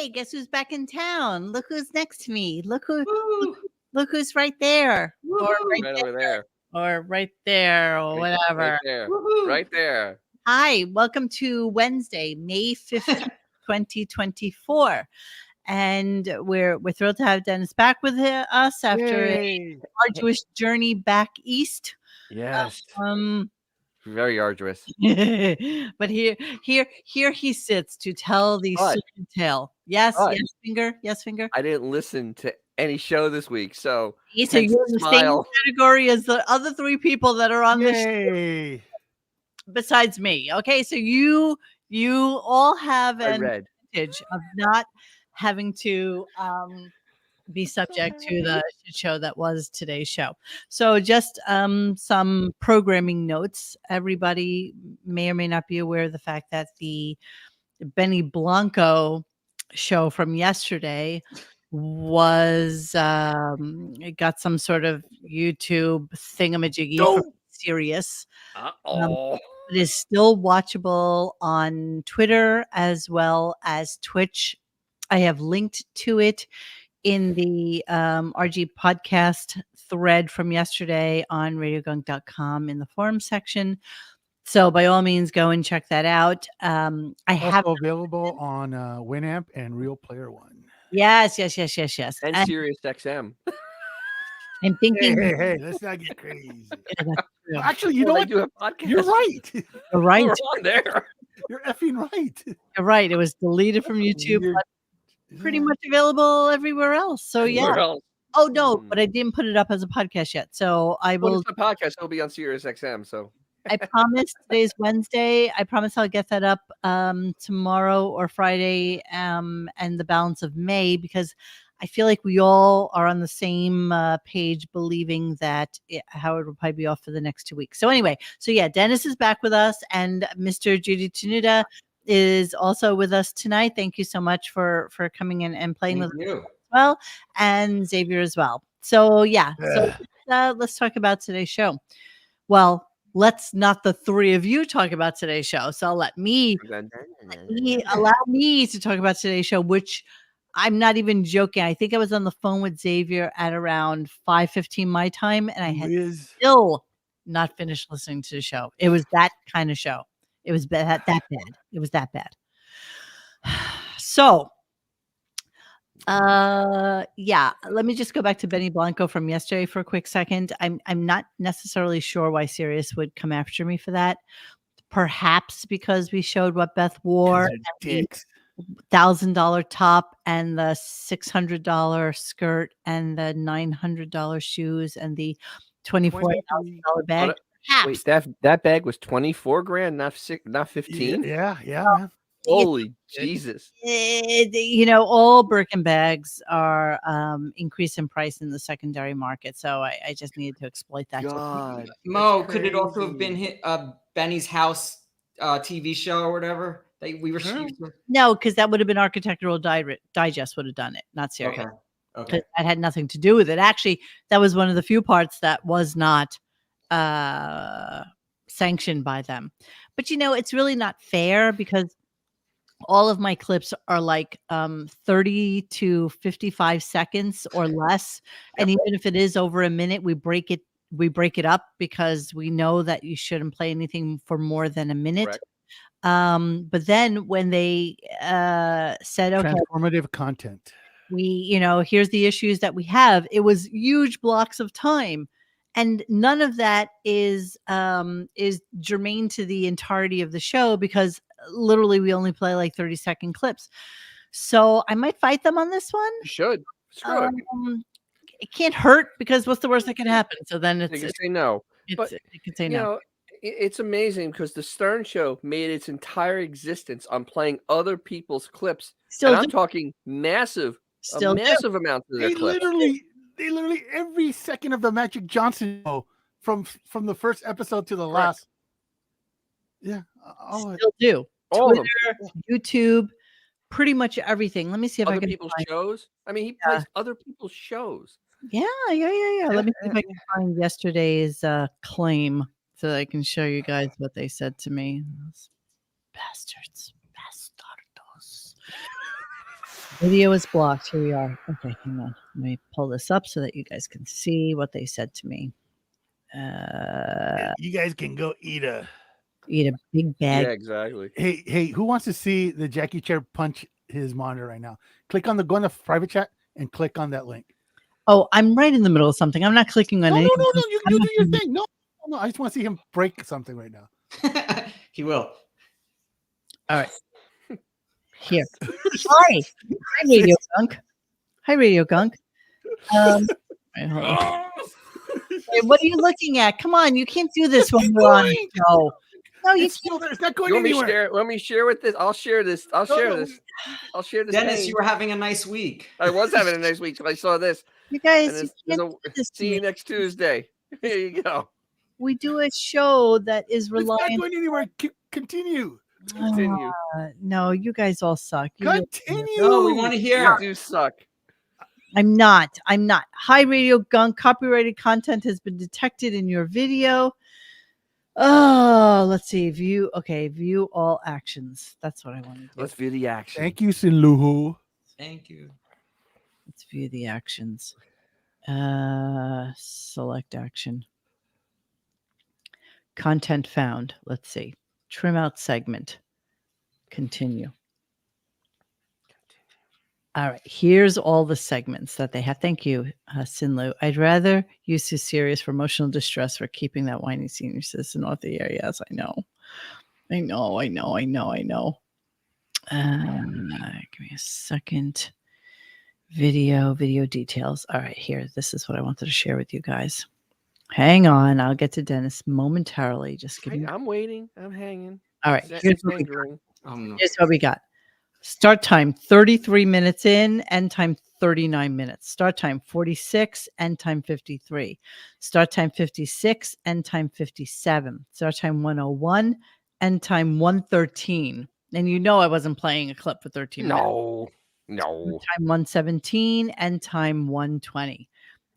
hey, guess who's back in town? Look who's next to me. Look Woo! who's right there. Or Woohoo! Right over there. or right there or Right whatever. there. Woohoo! Right there. Hi, welcome to Wednesday, May 15th, 2024. And we're thrilled to have Dennis back with us after Yay. a arduous journey back east. Yes. Um Very arduous. but here he sits to tell the But- super tale. Yes, but- yes, finger, yes, finger. I didn't listen to any show this week, so So hence you're the in the same smile. category as the other three people that are on the show Yay. besides me. Okay, so you all have I an read. advantage of not having to be subject to the shit show that was today's show. So just some programming notes. Everybody may or may not be aware of the fact that the Benny Blanco show from yesterday was it got some sort of YouTube thingamajiggy from Sirius. Uh-oh. It is still watchable on Twitter as well as Twitch. I have linked to it in the RG podcast thread from yesterday on radiogunk.com in the forum section. So by all means, go and check that out. I have Also available on Winamp and Real Player One. yes. And And Sirius XM. I'm thinking, Hey, let's not get crazy. yeah, that's true. Actually, you know They what? do have podcasts. You're right. You're right. We're on there. You're effing right. You're right. It was deleted from YouTube, You're- but pretty much available everywhere else. So yeah. Where else? Oh no, but I didn't put it up as a podcast yet. So I Well, will. it's a podcast. It'll be on Sirius XM. So I promise today's Wednesday. I promise I'll get that up tomorrow or Friday and the balance of May, because I feel like we all are on the same page believing that Howard will probably be off for the next 2 weeks. So anyway, so yeah, Dennis is back with us and Mr. Judy Tenuta is also with us tonight. Thank you so much for coming in and playing Thank with us you. as well, and Xavier as well. So yeah, so let's talk about today's show. Well, let's not the three of you talk about today's show. So allow me to talk about today's show, which I'm not even joking. I think I was on the phone with Xavier at around 5:15 my time, and I had still not finished listening to the show. It was that kind of show. It was that bad. It was that bad. So, yeah, let me just go back to Benny Blanco from yesterday for a quick second. I'm not necessarily sure why Sirius would come after me for that. Perhaps because we showed what Beth wore, dicks. $1,000 top and the $600 skirt and the $900 shoes and the $24,000 bag. Wait, that bag was 24 grand, not 15. Yeah, man. Holy Jesus! All Birkin bags are increased in price in the secondary market, so I just needed to exploit that. God, Mo, could it also have been Benny's House TV show or whatever that we were? No, because that would have been Architectural Digest would have done it, not Sirius. Okay. That had nothing to do with it. Actually, that was one of the few parts that was not sanctioned by them. But it's really not fair because all of my clips are like 30 to 55 seconds or less. And even if it is over a minute, we break it up because we know that you shouldn't play anything for more than a minute. But then when they said, okay, transformative content, here's the issues that we have, it was huge blocks of time. And none of that is germane to the entirety of the show because literally we only play like 30-second clips. So I might fight them on this one. You should. Screw it. It can't hurt because what's the worst that can happen? So then They can say no. But it can say no. It's amazing because the Stern Show made its entire existence on playing other people's clips. Still I'm talking massive amounts of their clips. They literally every second of the Magic Johnson show from the first episode to the last. Yeah, still do. All Twitter, of them. YouTube, pretty much everything. Let me see if other I can people's shows. I mean, he plays other people's shows. Yeah. Let me see if I can find yesterday's claim so that I can show you guys what they said to me. Those bastards. Video is blocked. Here we are. Okay, hang on. Let me pull this up so that you guys can see what they said to me. You guys can go eat a big bag. Yeah, exactly. Hey, who wants to see the Jackie Chair punch his monitor right now? Go on the private chat and click on that link. Oh, I'm right in the middle of something. I'm not clicking on No, anything. you do your thing. No, I just want to see him break something right now. He will. All right. Here. Hi, Radio Gunk. Hi, Radio Gunk. Hold on. Hey, what are you looking at? Come on, you can't do this when we're on the show. No, you It's still there. It's not going You want me to anywhere. share? Let me share with this. I'll share this. I'll share this. I'll share this. Dennis, name. you were having a nice week. I was having a nice week till I saw this. You guys, And you this, can't do this to see you me. next Tuesday. Here you go. We do a show that is It's not reliant. going anywhere. Continue. Continue. No, you guys all suck. Continue. No, we want to hear. You do suck. I'm not. Hi, Radio Gunk. Copyrighted content has been detected in your video. Oh, let's see. View all actions. That's what I want to do. Let's view the action. Thank you, Sinluhu. Thank you. Let's view the actions. Select action. Content found. Let's see. Trim out segment. Continue. All right. Here's all the segments that they have. Thank you, Sinlu. I'd rather you sue serious for emotional distress for keeping that whiny senior citizen off the air. Yes, I know. Give me a second. Video details. All right, here. This is what I wanted to share with you guys. Hang on. I'll get to Dennis momentarily. Just give me. I'm waiting. I'm hanging. All right. Here's what we got. No. Here's what we got. Start time 33 minutes in, end time 39 minutes. Start time 46, end time 53. Start time 56, end time 57. Start time 101, end time 113. And you know I wasn't playing a clip for 13 minutes. No. Start time 117, end time 120.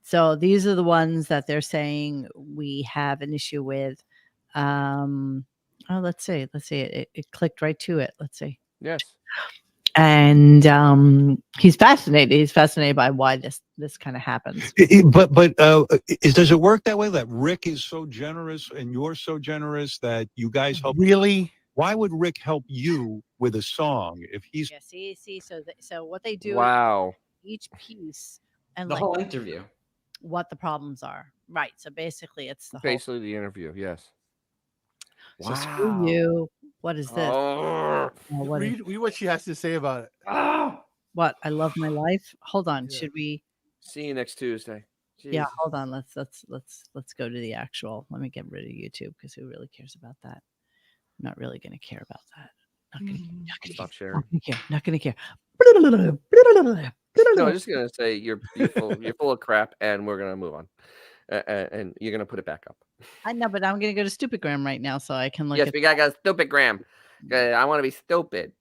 So these are the ones that they're saying we have an issue with. Let's see. It clicked right to it. Let's see. Yes. And he's fascinated. He's fascinated by why this kind of happens. But does it work that way? That Rick is so generous and you're so generous that you guys help? Really? Why would Rick help you with a song if he's? Yeah. See. So what they do? Wow. Is each piece and The like whole interview. what the problems are. Right. So basically, it's the Basically the interview. Yes. whole. So screw you. What is this? Oh. What is Read what she has to say about it. what? I love my life. Hold on. Yeah. Should we? See you next Tuesday. Yeah. Jesus. Hold on. Let's go to the actual. Let me get rid of YouTube because who really cares about that? I'm not really going to care about that. Not gonna Stop sharing. Not gonna care. No, I'm just gonna say you're full of crap, and we're gonna move on, and you're gonna put it back up. I know, but I'm gonna go to Stupidgram right now so I can look Yes, at. we gotta go stupid gram. I want to be stupid.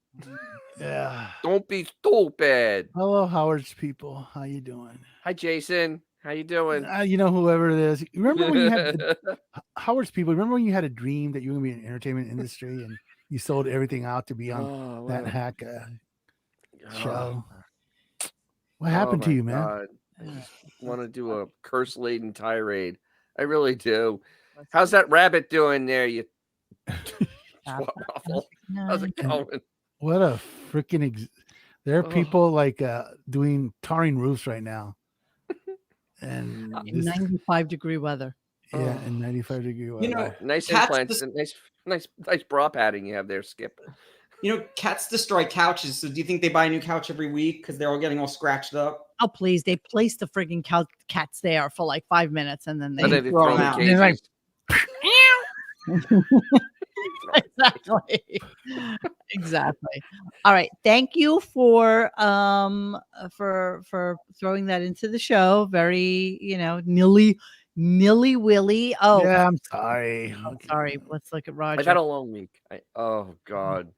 Yeah. Don't be stupid. Hello, Howard's people. How you doing? Hi, Jason. How you doing? You know, whoever it is. Remember when you had Howard's people? Remember when you had a dream that you were gonna be in the entertainment industry and you sold everything out to be on that hack show? What happened to you, man? God. I just want to do a curse-laden tirade. I really do. How's that rabbit doing there? You waffle. How's it going? What a freaking! There are people like doing tarring roofs right now, and in 95-degree weather. Yeah, in 95-degree weather. You know, nice cats implants, nice bra padding you have there, Skip. You know, cats destroy couches. So do you think they buy a new couch every week because they're all getting all scratched up? Oh, please. They place the friggin' cats there for like 5 minutes and then they throw them out. And like, Exactly. All right. Thank you for throwing that into the show. Very, nilly willy. Oh, yeah, I'm sorry. sorry. Let's look at Roger. I've had a long week. Oh God.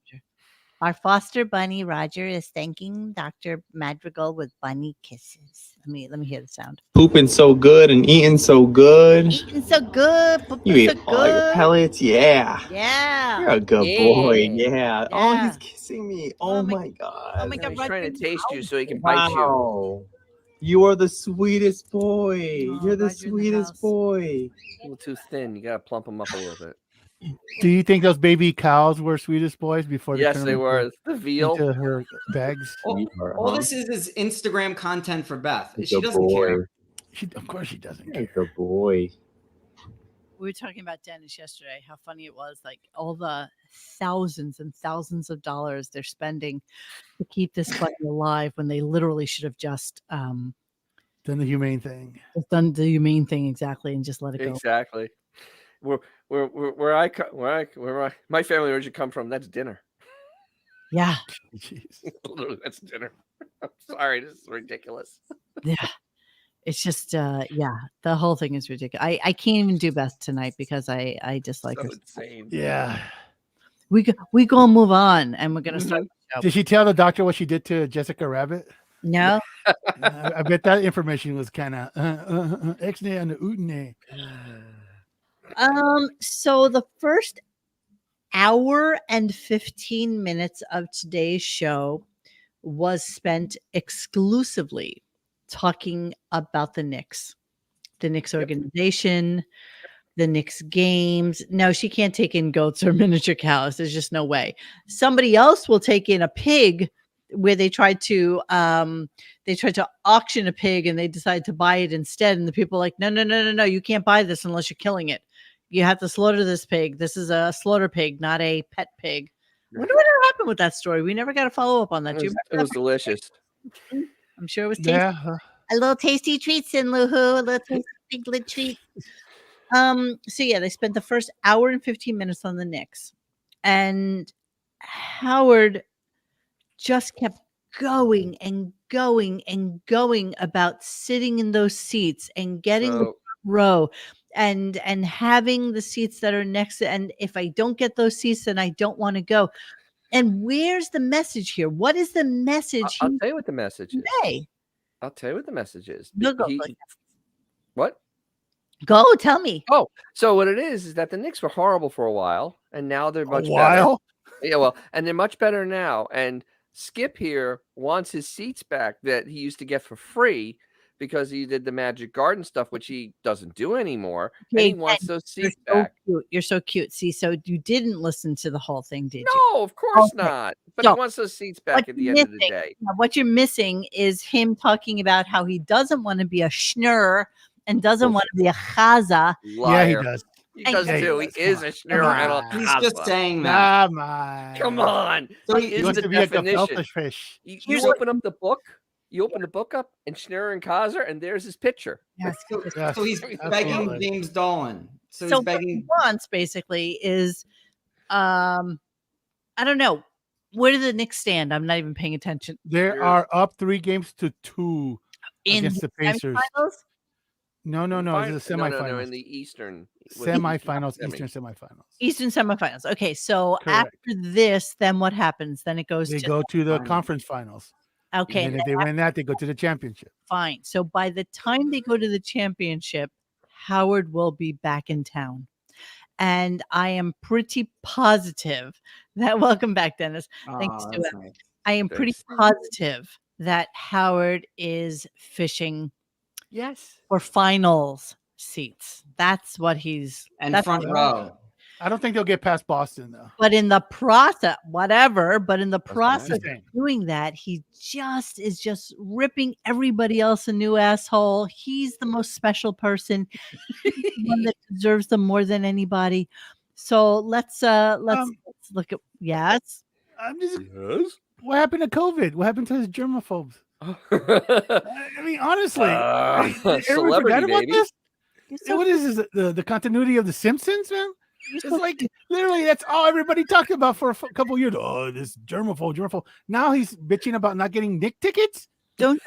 Our foster bunny Roger is thanking Dr. Madrigal with bunny kisses. Let me hear the sound. Pooping so good and eating so good. Eating so good. You Pooping eat so all your good. pellets? Yeah. Yeah. You're a good boy. Yeah. Oh, Yeah. he's kissing me. Oh my God. Oh my God, He's Roger. trying to taste you so he can bite you. Wow. You are the sweetest boy. Oh, You're the Roger in the sweetest house. boy. A little too thin. You gotta plump him up a little bit. Do you think those baby cows were sweetest boys before Yes, they were. The veal. into her bags? All this is Instagram content for Beth. Like She a doesn't boy. care. Of course she doesn't Like care. a boy. We were talking about Dennis yesterday, how funny it was, like all the thousands and thousands of dollars they're spending to keep this bunny alive when they literally should have just Done the humane thing. done the humane thing exactly and just let it go. Exactly. Where my family originally come from, that's dinner. Yeah. Jeez. Literally, that's dinner. I'm sorry, this is ridiculous. Yeah. It's just yeah, the whole thing is ridiculous. I can't even do Beth tonight because I dislike So her. insane. Yeah. We gonna move on and we're gonna start the show. Did she tell the doctor what she did to Jessica Rabbit? No. I bet that information was kind of X-nay and the Utne. So the first hour and 15 minutes of today's show was spent exclusively talking about the Knicks organization, the Knicks games. No, she can't take in goats or miniature cows. There's just no way. Somebody else will take in a pig where they tried to auction a pig and they decided to buy it instead. And the people are like, no, you can't buy this unless you're killing it. You have to slaughter this pig. This is a slaughter pig, not a pet pig. I wonder what happened with that story. We never got a follow up on that. It was delicious. I'm sure it was tasty. Yeah. A little tasty treats in Luhu, a little tasty piglet treat. So yeah, they spent the first hour and 15 minutes on the Knicks. And Howard just kept going and going and going about sitting in those seats and getting the row and having the seats that are next to, and if I don't get those seats, then I don't want to go. And where's the message here? What is the message? I'll tell you what the message is. Today? I'll tell you what the message is. What? Go tell me. Oh, so what it is that the Knicks were horrible for a while, and now they're much better. Yeah, well, and they're much better now. And Skip here wants his seats back that he used to get for free because he did the Magic Garden stuff, which he doesn't do anymore. And he wants those seats back. You're so cute. See, so you didn't listen to the whole thing, did you? No, of course not. But he wants those seats back at the end of the day. What you're missing is him talking about how he doesn't want to be a schnurr and doesn't want to be a chaza. Liar. Yeah, he does. He does too. He is a schnurr and a He's chaza. just saying that. Come on. So He he is wants the to be a definition. gefilte fish. You open up the book. You open the book up and Schnurr and Kaiser, and there's his picture. Yes. So he's begging James Dolan. So he's What begging. he wants basically is, I don't know. Where do the Knicks stand? I'm not even paying attention. They are up 3-2 against the Pacers. Semifinals? No. It's a semifinals. No, in the Eastern. Semifinals, Eastern semifinals. Eastern semifinals. Okay, so Correct. after this, then what happens? Then it goes They to go to the conference finals. okay. And if they win that, they go to the championship. Fine. So by the time they go to the championship, Howard will be back in town. And I am pretty positive that welcome back, Dennis. Thanks to it. Nice. I am pretty positive that Howard is fishing for finals seats. That's what he's front row. I don't think they'll get past Boston though. But in the process, but in the process amazing. of doing that, he is just ripping everybody else a new asshole. He's the most special person, He's the one that deserves them more than anybody. So let's look at I'm just what happened to COVID? What happened to his germaphobes? I mean, honestly, everyone forgot about this. What is this? The continuity of the Simpsons, man? It's like literally that's all everybody talked about for a couple of years. Oh, this germaphobe. Now he's bitching about not getting Knick tickets. Have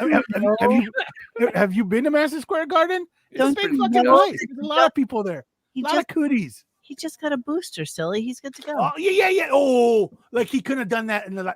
you been to Madison Square Garden? It's a big fucking place. There's a lot of people there. A lot of cooties. He just got a booster, silly. He's good to go. Oh yeah. Oh, like he couldn't have done that in the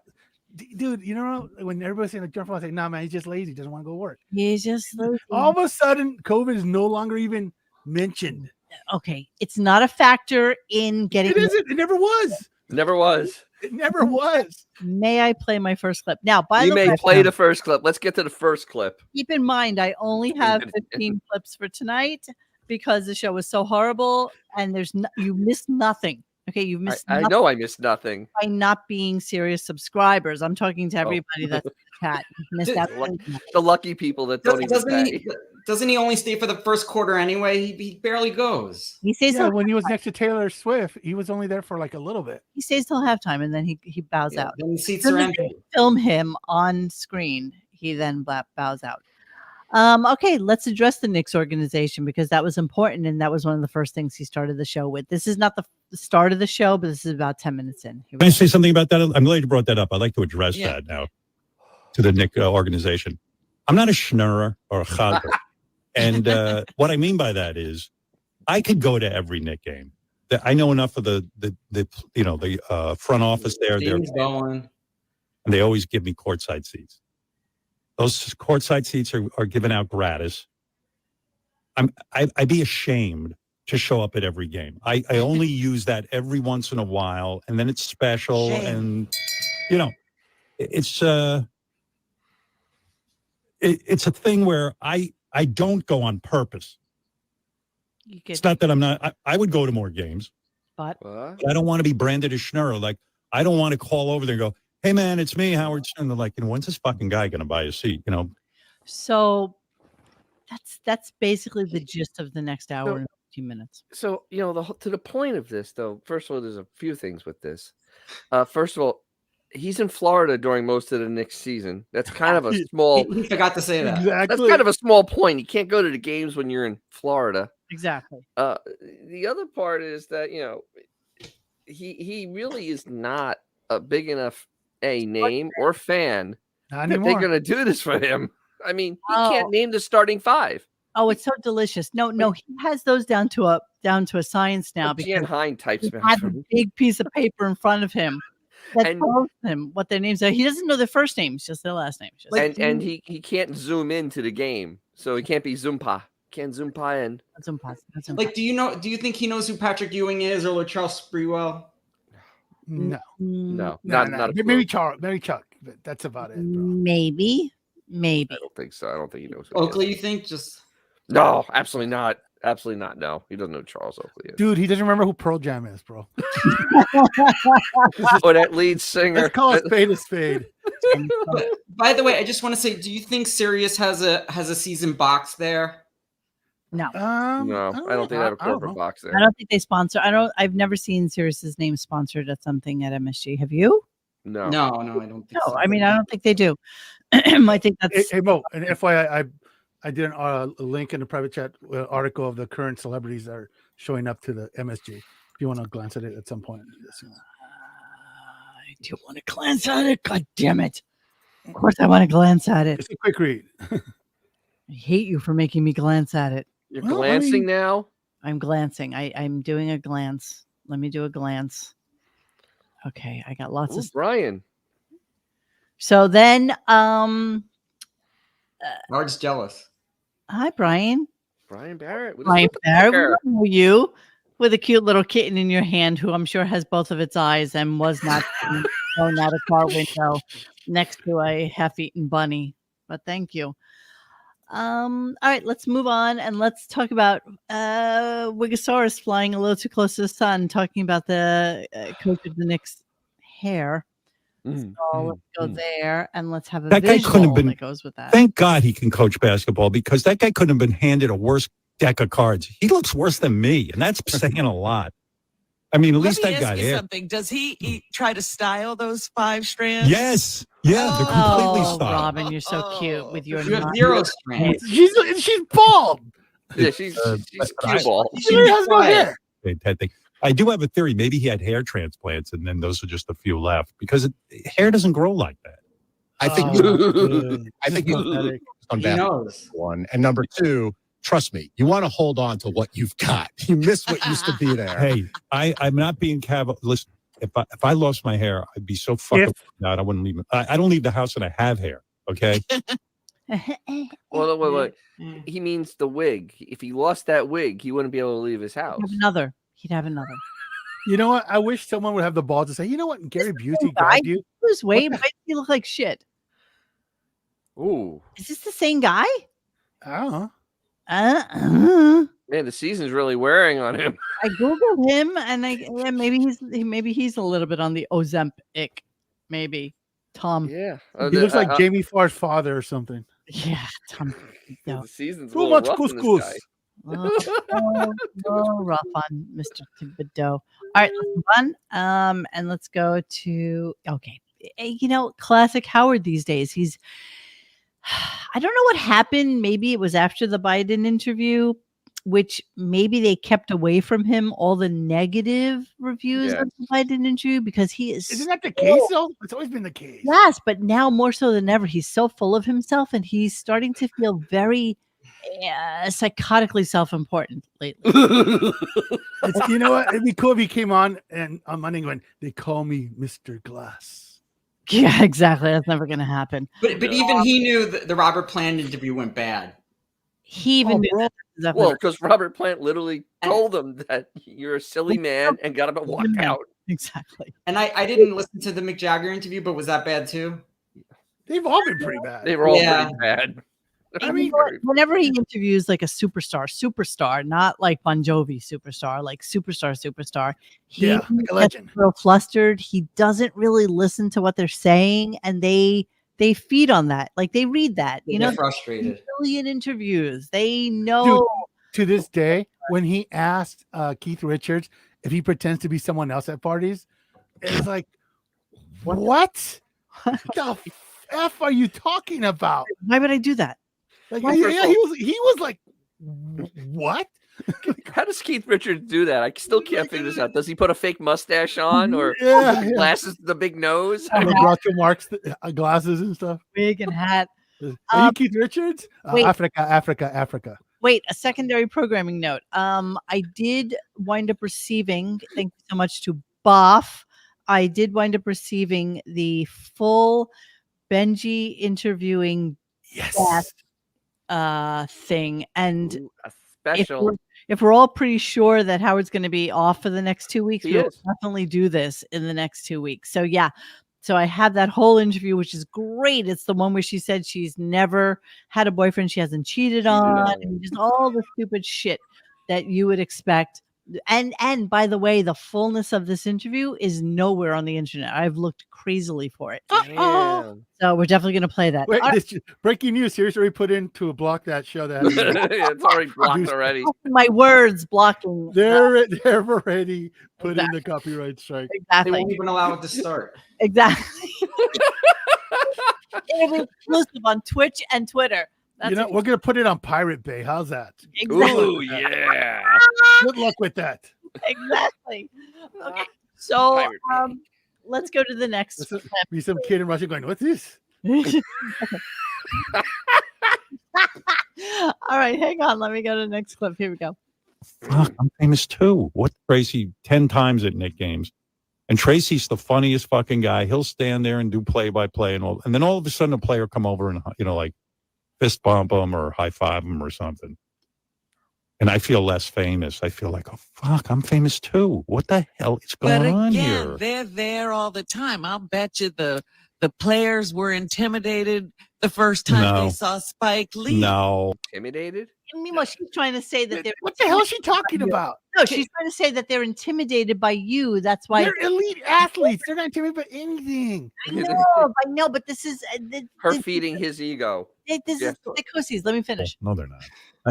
dude. You know when everybody's saying like Jennifer, I say, nah, man, he's just lazy. He doesn't want to go work. He's just lazy. All of a sudden, COVID is no longer even mentioned. Okay, it's not a factor in getting. It isn't. It never was. Never was. It never was. May I play my first clip now? By You the may way, play the first clip. Let's get to the first clip. keep in mind, I only have 15 clips for tonight because the show was so horrible, and you missed nothing. Okay, you missed. I know I missed nothing by not being serious subscribers. I'm talking to everybody that's in the chat. You missed that. the lucky people that don't even pay. Doesn't he only stay for the first quarter anyway? He barely goes. He stays when he was next to Taylor Swift, he was only there for like a little bit. He stays till halftime and then he bows out. Then the seats Then are they empty. film him on screen. He then bows out. Okay, let's address the Knicks organization because that was important and that was one of the first things he started the show with. This is not the start of the show, but this is about 10 minutes in. Can I say something about that? I'm glad you brought that up. I'd like to address that now to the Knicks organization. I'm not a schnorrer or a chadr. And what I mean by that is I could go to every Knick game. I know enough of the front office there. Going. And they always give me courtside seats. Those courtside seats are given out gratis. I'd be ashamed to show up at every game. I only use that every once in a while, and then it's special. And it's a thing where I don't go on purpose. It's not that I'm not. I would go to more games, but I don't want to be branded as Schnurr. Like I don't want to call over there and go, "Hey man, it's me, Howard." And they're like, when's this fucking guy going to buy a seat? So that's basically the gist of the next hour and 15 minutes. So to the point of this, though. First of all, there's a few things with this. First of all, he's in Florida during most of the Knicks season. That's kind of a small. He forgot to say that. Exactly. That's kind of a small point. You can't go to the games when you're in Florida. Exactly. The other part is that he really is not a big enough name or fan Not that anymore. they're going to do this for him. I mean, he can't name the starting five. Oh, it's so delicious. No, he has those down to a science now Jan Hine types he had a big piece of paper in front of him that tells him what their names are. He doesn't know their first names, just their last names. And he can't zoom into the game, so he can't be Zoompa. Can't Zoompa in. Like, do you think he knows who Patrick Ewing is or Charles Sprewell? No, not maybe Charles, maybe Chuck, but that's about it. Bro. Maybe. I don't think so. I don't think he knows. Oakley, you think? No, absolutely not. Absolutely not. No, he doesn't know who Charles Oakley is. Dude, he doesn't remember who Pearl Jam is, bro. Or that lead singer. Let's call it spade a spade. By the way, I just want to say, do you think Sirius has a season box there? No. No, I don't think they have a corporate box there. I don't think they sponsor. I've never seen Sirius's name sponsored at something at MSG. Have you? No, I don't think No, so. I mean, I don't think they do. I think that's. Hey Mo, and FYI, I did a link in the private chat article of the current celebrities that are showing up to the MSG. If you want to glance at it at some point. I do want to glance at it. God damn it. Of course I want to glance at it. It's a quick read. I hate you for making me glance at it. You're glancing now? I'm glancing. I'm doing a glance. Let me do a glance. Okay, I got lots of Brian. So then Bard's jealous. hi Brian. Brian Barrett. Brian Barrett, we know you with a cute little kitten in your hand who I'm sure has both of its eyes and was not thrown out a car window next to a half-eaten bunny. But thank you. All right, let's move on and let's talk about Wigosaurus flying a little too close to the sun, talking about the coach of the Knicks' hair. So let's go there and let's have a That guy couldn't have visual been. that goes with that. Thank God he can coach basketball because that guy couldn't have been handed a worse deck of cards. He looks worse than me, and that's saying a lot. I mean, at least that got hair. Something. Does he try to style those 5 strands? Yes. Yeah, they're completely styled. Robin, you're so cute with your You have 0 strands. She's bald. Yeah, she's cue ball. She has no hair. I do have a theory. Maybe he had hair transplants, and then those are just a few left because hair doesn't grow like that. I think. I think He knows. one and number 2. trust me, you want to hold on to what you've got. You miss what used to be there. Hey, I'm not being cavalier. Listen, if I lost my hair, I'd be so fucking out. I wouldn't leave. I don't leave the house and I have hair. Okay. Well, wait. He means the wig. If he lost that wig, he wouldn't be able to leave his house. He'd have another. You know what? I wish someone would have the balls to say, you know what? Gary Busey grabbed you. Lose weight. Why does he look like shit? Ooh. Is this the same guy? I don't know. Man, the season's really wearing on him. I googled him, and maybe he's a little bit on the Ozempic. Maybe Tom. Yeah, He looks like Jamie Farr's father or something. Yeah, Tom. The season's too much rough couscous. Rough on Mr. Thibodeau. All right, let's move on. And let's go to classic Howard these days. I don't know what happened. Maybe it was after the Biden interview, which maybe they kept away from him all the negative reviews of the Biden interview because he is. Isn't that the case though? It's always been the case. Yes, but now more so than ever, he's so full of himself and he's starting to feel very psychotically self-important lately. You know what? It'd be cool if he came on Monday going, they call me Mr. Glass. Yeah, exactly. That's never going to happen. But even he knew that the Robert Plant interview went bad. He even knew that. Well, because Robert Plant literally told him that you're a silly man and got up and walked out. Exactly. And I didn't listen to the Mick Jagger interview, but was that bad too? They've all been pretty bad. They were all pretty bad. I mean, whenever he interviews like a superstar, not like Bon Jovi superstar, like superstar, he like a legend. Gets real flustered. He doesn't really listen to what they're saying, and they feed on that. Like they read that. They're frustrated. Million interviews. They know. Dude, to this day, when he asked Keith Richards if he pretends to be someone else at parties, it's like, what the f are you talking about? Why would I do that? Like, he was like, what? How does Keith Richards do that? I still can't figure this out. Does he put a fake mustache on or glasses, the big nose? Groucho Marx glasses and stuff. Wig and hat. Are you Keith Richards? Africa. Wait, a secondary programming note. I did wind up receiving, thank you so much to Boff. I did wind up receiving the full Benji interviewing thing. And a special. If we're all pretty sure that Howard's going to be off for the next 2 weeks, we'll definitely do this in the next 2 weeks. So yeah. So I have that whole interview, which is great. It's the one where she said she's never had a boyfriend she hasn't cheated on, and just all the stupid shit that you would expect. And by the way, the fullness of this interview is nowhere on the internet. I've looked crazily for it. So we're definitely going to play that. Wait, breaking news. Here's where we put in to block that show. That it's already blocked already. My words blocking. They're already put in the copyright strike. Exactly. They won't even allow it to start. Exactly. It'll be exclusive on Twitch and Twitter. We're going to put it on Pirate Bay. How's that? Exactly. Ooh, yeah. Good luck with that. Exactly. Okay. So let's go to the next. Be some kid in Russia going, what's this? All right, hang on. Let me go to the next clip. Here we go. Fuck, I'm famous too. What Tracy 10 times at Nick games. And Tracy's the funniest fucking guy. He'll stand there and do play-by-play and all. And then all of a sudden a player come over and, like, fist bump him or high five him or something. And I feel less famous. I feel like, oh, fuck, I'm famous too. What the hell is going on here? They're there all the time. I'll bet you the players were intimidated the first time they saw Spike Lee. No. Intimidated? Meanwhile, she's trying to say that they're. What the hell is she talking about? No, she's trying to say that they're intimidated by you. That's why they're elite athletes. They're not intimidated by anything. I know, but this is her feeding his ego. This is psychosis. Let me finish. No, they're not.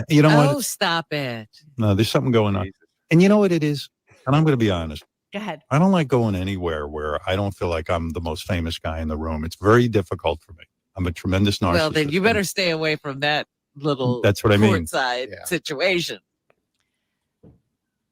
You know what? Oh, stop it. No, there's something going on. And you know what it is? And I'm going to be honest. Go ahead. I don't like going anywhere where I don't feel like I'm the most famous guy in the room. It's very difficult for me. I'm a tremendous narcissist. Well, then you better stay away from that little That's what I mean. courtside situation.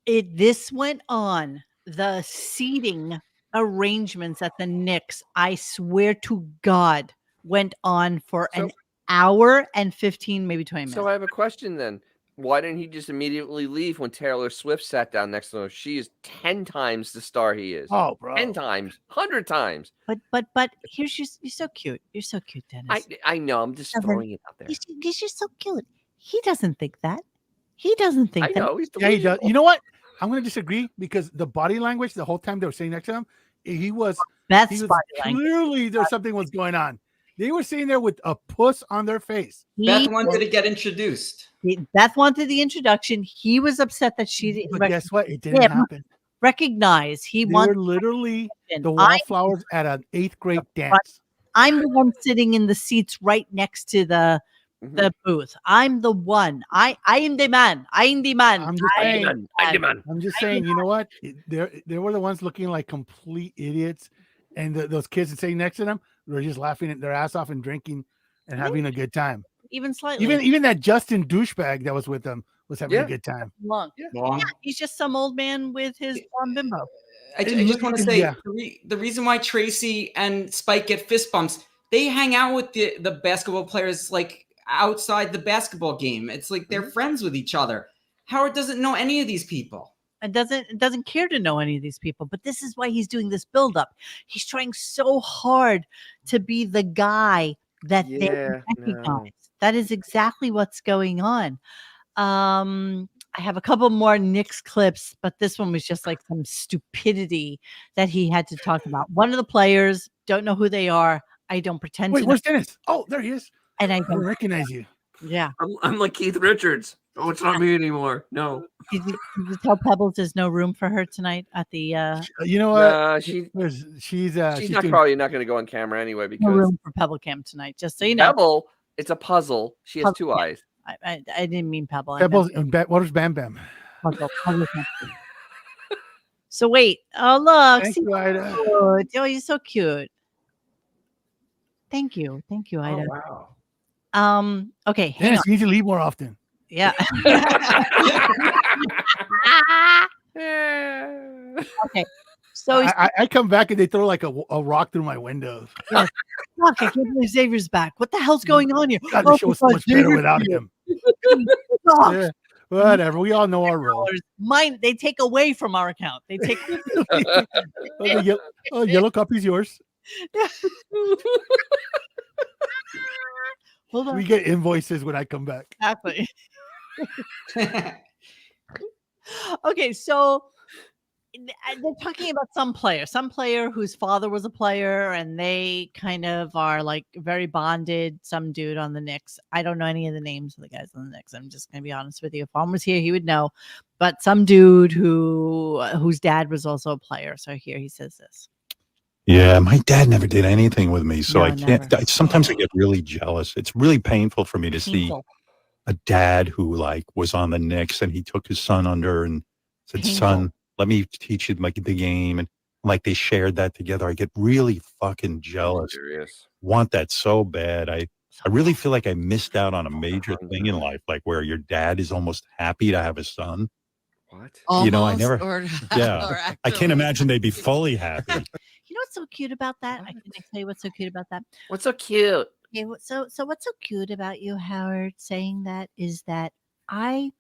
This went on. The seating arrangements at the Knicks, I swear to God, went on for an hour and 15, maybe 20 minutes. So I have a question then. Why didn't he just immediately leave when Taylor Swift sat down next to him? She is 10 times the star he is. Oh, bro. 10 times, 100 times. But here's you're so cute. You're so cute, Dennis. I know. I'm just throwing it out there. You're so cute. He doesn't think that. He doesn't think I that. know. He's Yeah, he does. delusional. You know what? I'm going to disagree because the body language the whole time they were sitting next to him, Beth's he was body language. clearly there's something was going on. They were sitting there with a puss on their face. Beth wanted to get introduced. Beth wanted the introduction. He was upset that she didn't. But guess what? It didn't happen. Recognize he They wanted were literally the I- wallflowers at an 8th grade dance. I'm the one sitting in the seats right next to the booth. I'm the one. I am the man. I am the man. I'm just saying. I'm the man. I'm just saying. You know what? They were the ones looking like complete idiots, and those kids sitting next to them were just laughing their ass off and drinking and having a good time. Even slightly. Even that Justin douchebag that was with them was having a good time. Long. Yeah, he's just some old man with his bimbo. I just want to say the reason why Tracy and Spike get fist bumps, they hang out with the basketball players like outside the basketball game. It's like they're friends with each other. Howard doesn't know any of these people. And doesn't care to know any of these people. But this is why he's doing this buildup. He's trying so hard to be the guy that they recognize. No. That is exactly what's going on. I have a couple more Knicks clips, but this one was just like some stupidity that he had to talk about. One of the players, don't know who they are. I don't pretend to. Where's Dennis? Oh, there he is. And I don't recognize you. Yeah. I'm like Keith Richards. Oh, it's not me anymore. No. Did you tell Pebbles there's no room for her tonight at the you know what? She's probably not going to go on camera anyway because no room for Pebble Cam tonight, just so you know. Pebble, it's a puzzle. She has two eyes. I didn't mean Pebble. Pebbles and what is Bam Bam? So wait. Oh look. Thank you, Ida. Oh, you're so cute. Thank you, Ida. Oh, wow. Okay. Dennis, you need to leave more often. Yeah. Okay. So I come back and they throw like a rock through my windows. Yes. Fuck, I can't believe Xavier's back. What the hell's going on here? God, the show was so much better without him. Yeah, whatever. We all know our role. Mine, they take away from our account. They take. Yellow copy's yours. Hold on. We get invoices when I come back. Exactly. Okay, so they're talking about some player whose father was a player, and they kind of are like very bonded. Some dude on the Knicks. I don't know any of the names of the guys on the Knicks. I'm just gonna be honest with you. If Vaughn was here, he would know. But some dude whose dad was also a player. So here he says this. Yeah, my dad never did anything with me, so No, I can't. Sometimes I get really jealous. It's really painful for me to see a dad who like was on the Knicks and he took his son under and said, "Son, let me teach you like the game," and like they shared that together. I get really fucking jealous. Want that so bad. I really feel like I missed out on a major thing in life, like where your dad is almost happy to have a son. What? You know, I never. Or I can't imagine they'd be fully happy. You know what's so cute about that? I can tell you what's so cute about that. What's so cute? Okay, so what's so cute about you, Howard, saying that is that I'm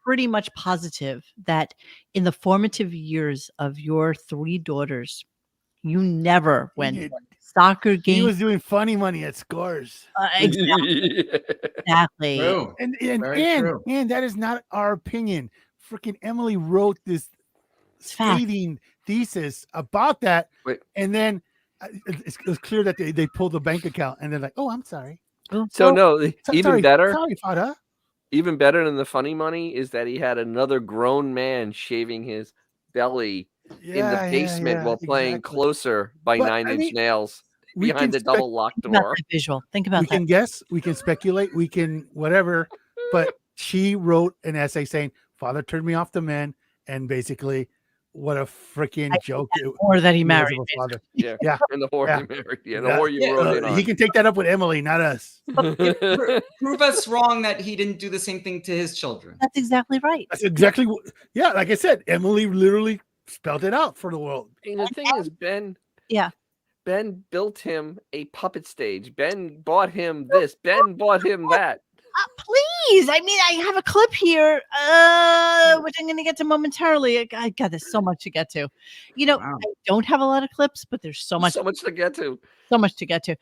pretty much positive that in the formative years of your three daughters, you never went to a soccer game. He was doing funny money at Scores. Exactly. True. And that is not our opinion. Freaking Emily wrote this scathing thesis about that. And then it was clear that they pulled the bank account and they're like, "Oh, I'm sorry." Even better. Sorry, Father. Even better than the funny money is that he had another grown man shaving his belly in the basement while playing Closer by Nine Inch Nails behind the double locked door. Visual. Think about that. We can guess, we can speculate, we can whatever. But she wrote an essay saying, "Father turned me off the men," and basically, what a freaking joke! Or that he married. Father. Yeah, and the whore he married. Yeah, the whore you wrote in on. He can take that up with Emily, not us. Prove us wrong that he didn't do the same thing to his children. That's exactly right. That's exactly what. Yeah, like I said, Emily literally spelled it out for the world. And the thing is, Ben. Yeah. Ben built him a puppet stage. Ben bought him this. Ben bought him that. Please. I mean, I have a clip here, which I'm going to get to momentarily. God, there's so much to get to. You know, Wow. I don't have a lot of clips, but there's so much to get to. So much to get to.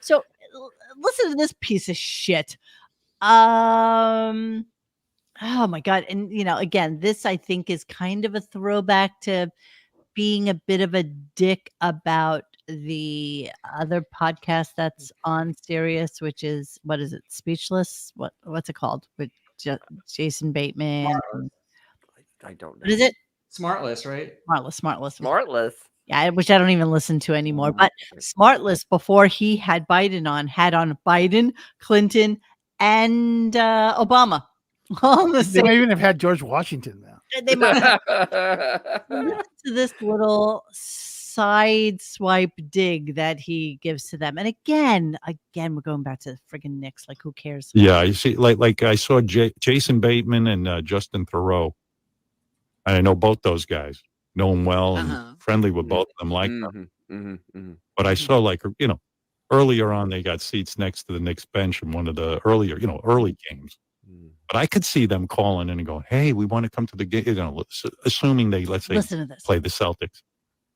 So listen to this piece of shit. Oh my God. And you know, again, this I think is kind of a throwback to being a bit of a dick about the other podcast that's on Sirius, which is what is it? Speechless? What's it called? With Jason Bateman. I don't know. What is it? Smartless, right? Smartless. Yeah, which I don't even listen to anymore. But Smartless, before he had on Biden, Clinton, and Obama. They might even have had George Washington now. They might have. Listen to this little side swipe dig that he gives to them. And again, we're going back to the friggin' Knicks. Like, who cares? Yeah, you see, like I saw Jason Bateman and Justin Thoreau. And I know both those guys. Know them well and friendly with both of them, like them. But I saw, like, you know, earlier on, they got seats next to the Knicks bench in one of the early games. But I could see them calling in and going, "Hey, we want to come to the game." You know, assuming they, let's say, listen to this. Play the Celtics,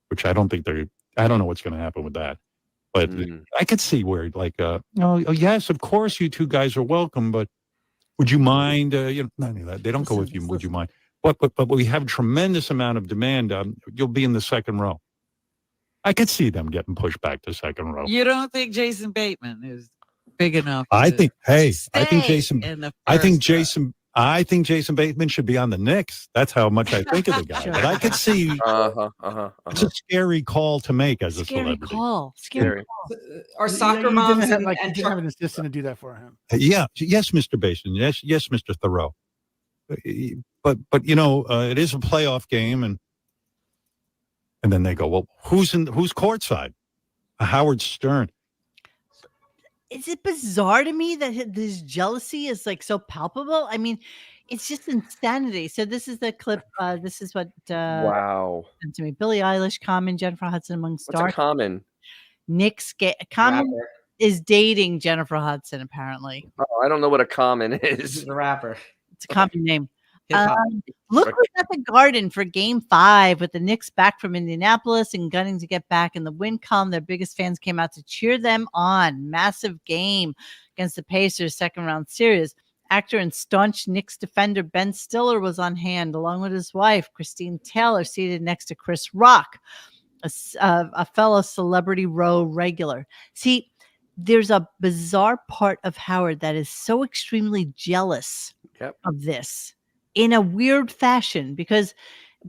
which I don't think I don't know what's going to happen with that. But I could see where, like, oh yes, of course, you two guys are welcome, but would you mind? You know, not only that, they don't go with you. Would you mind? But we have a tremendous amount of demand. You'll be in the second row. I could see them getting pushed back to second row. You don't think Jason Bateman is big enough? I think Jason Bateman should be on the Knicks. That's how much I think of the guy. But I could see it's a scary call to make as a celebrity. Scary call. Our soccer moms and have an assistant to do that for him. Yeah, yes, Mr. Basin. Yes, Mr. Thoreau. But you know, it is a playoff game, and then they go, well, who's courtside? Howard Stern. Is it bizarre to me that this jealousy is like so palpable? I mean, it's just insanity. So this is the clip. This is what wow. To me, Billie Eilish, Common, Jennifer Hudson among stars. What's a Common? Nick's Common is dating Jennifer Hudson, apparently. Oh, I don't know what a Common is. The rapper. It's a common name. Look who's at the Garden for Game 5 with the Knicks back from Indianapolis and gunning to get back in the win column. Their biggest fans came out to cheer them on. Massive game against the Pacers second round series. Actor and staunch Knicks defender Ben Stiller was on hand along with his wife, Christine Taylor, seated next to Chris Rock, a fellow Celebrity Row regular. See, there's a bizarre part of Howard that is so extremely jealous of this in a weird fashion, because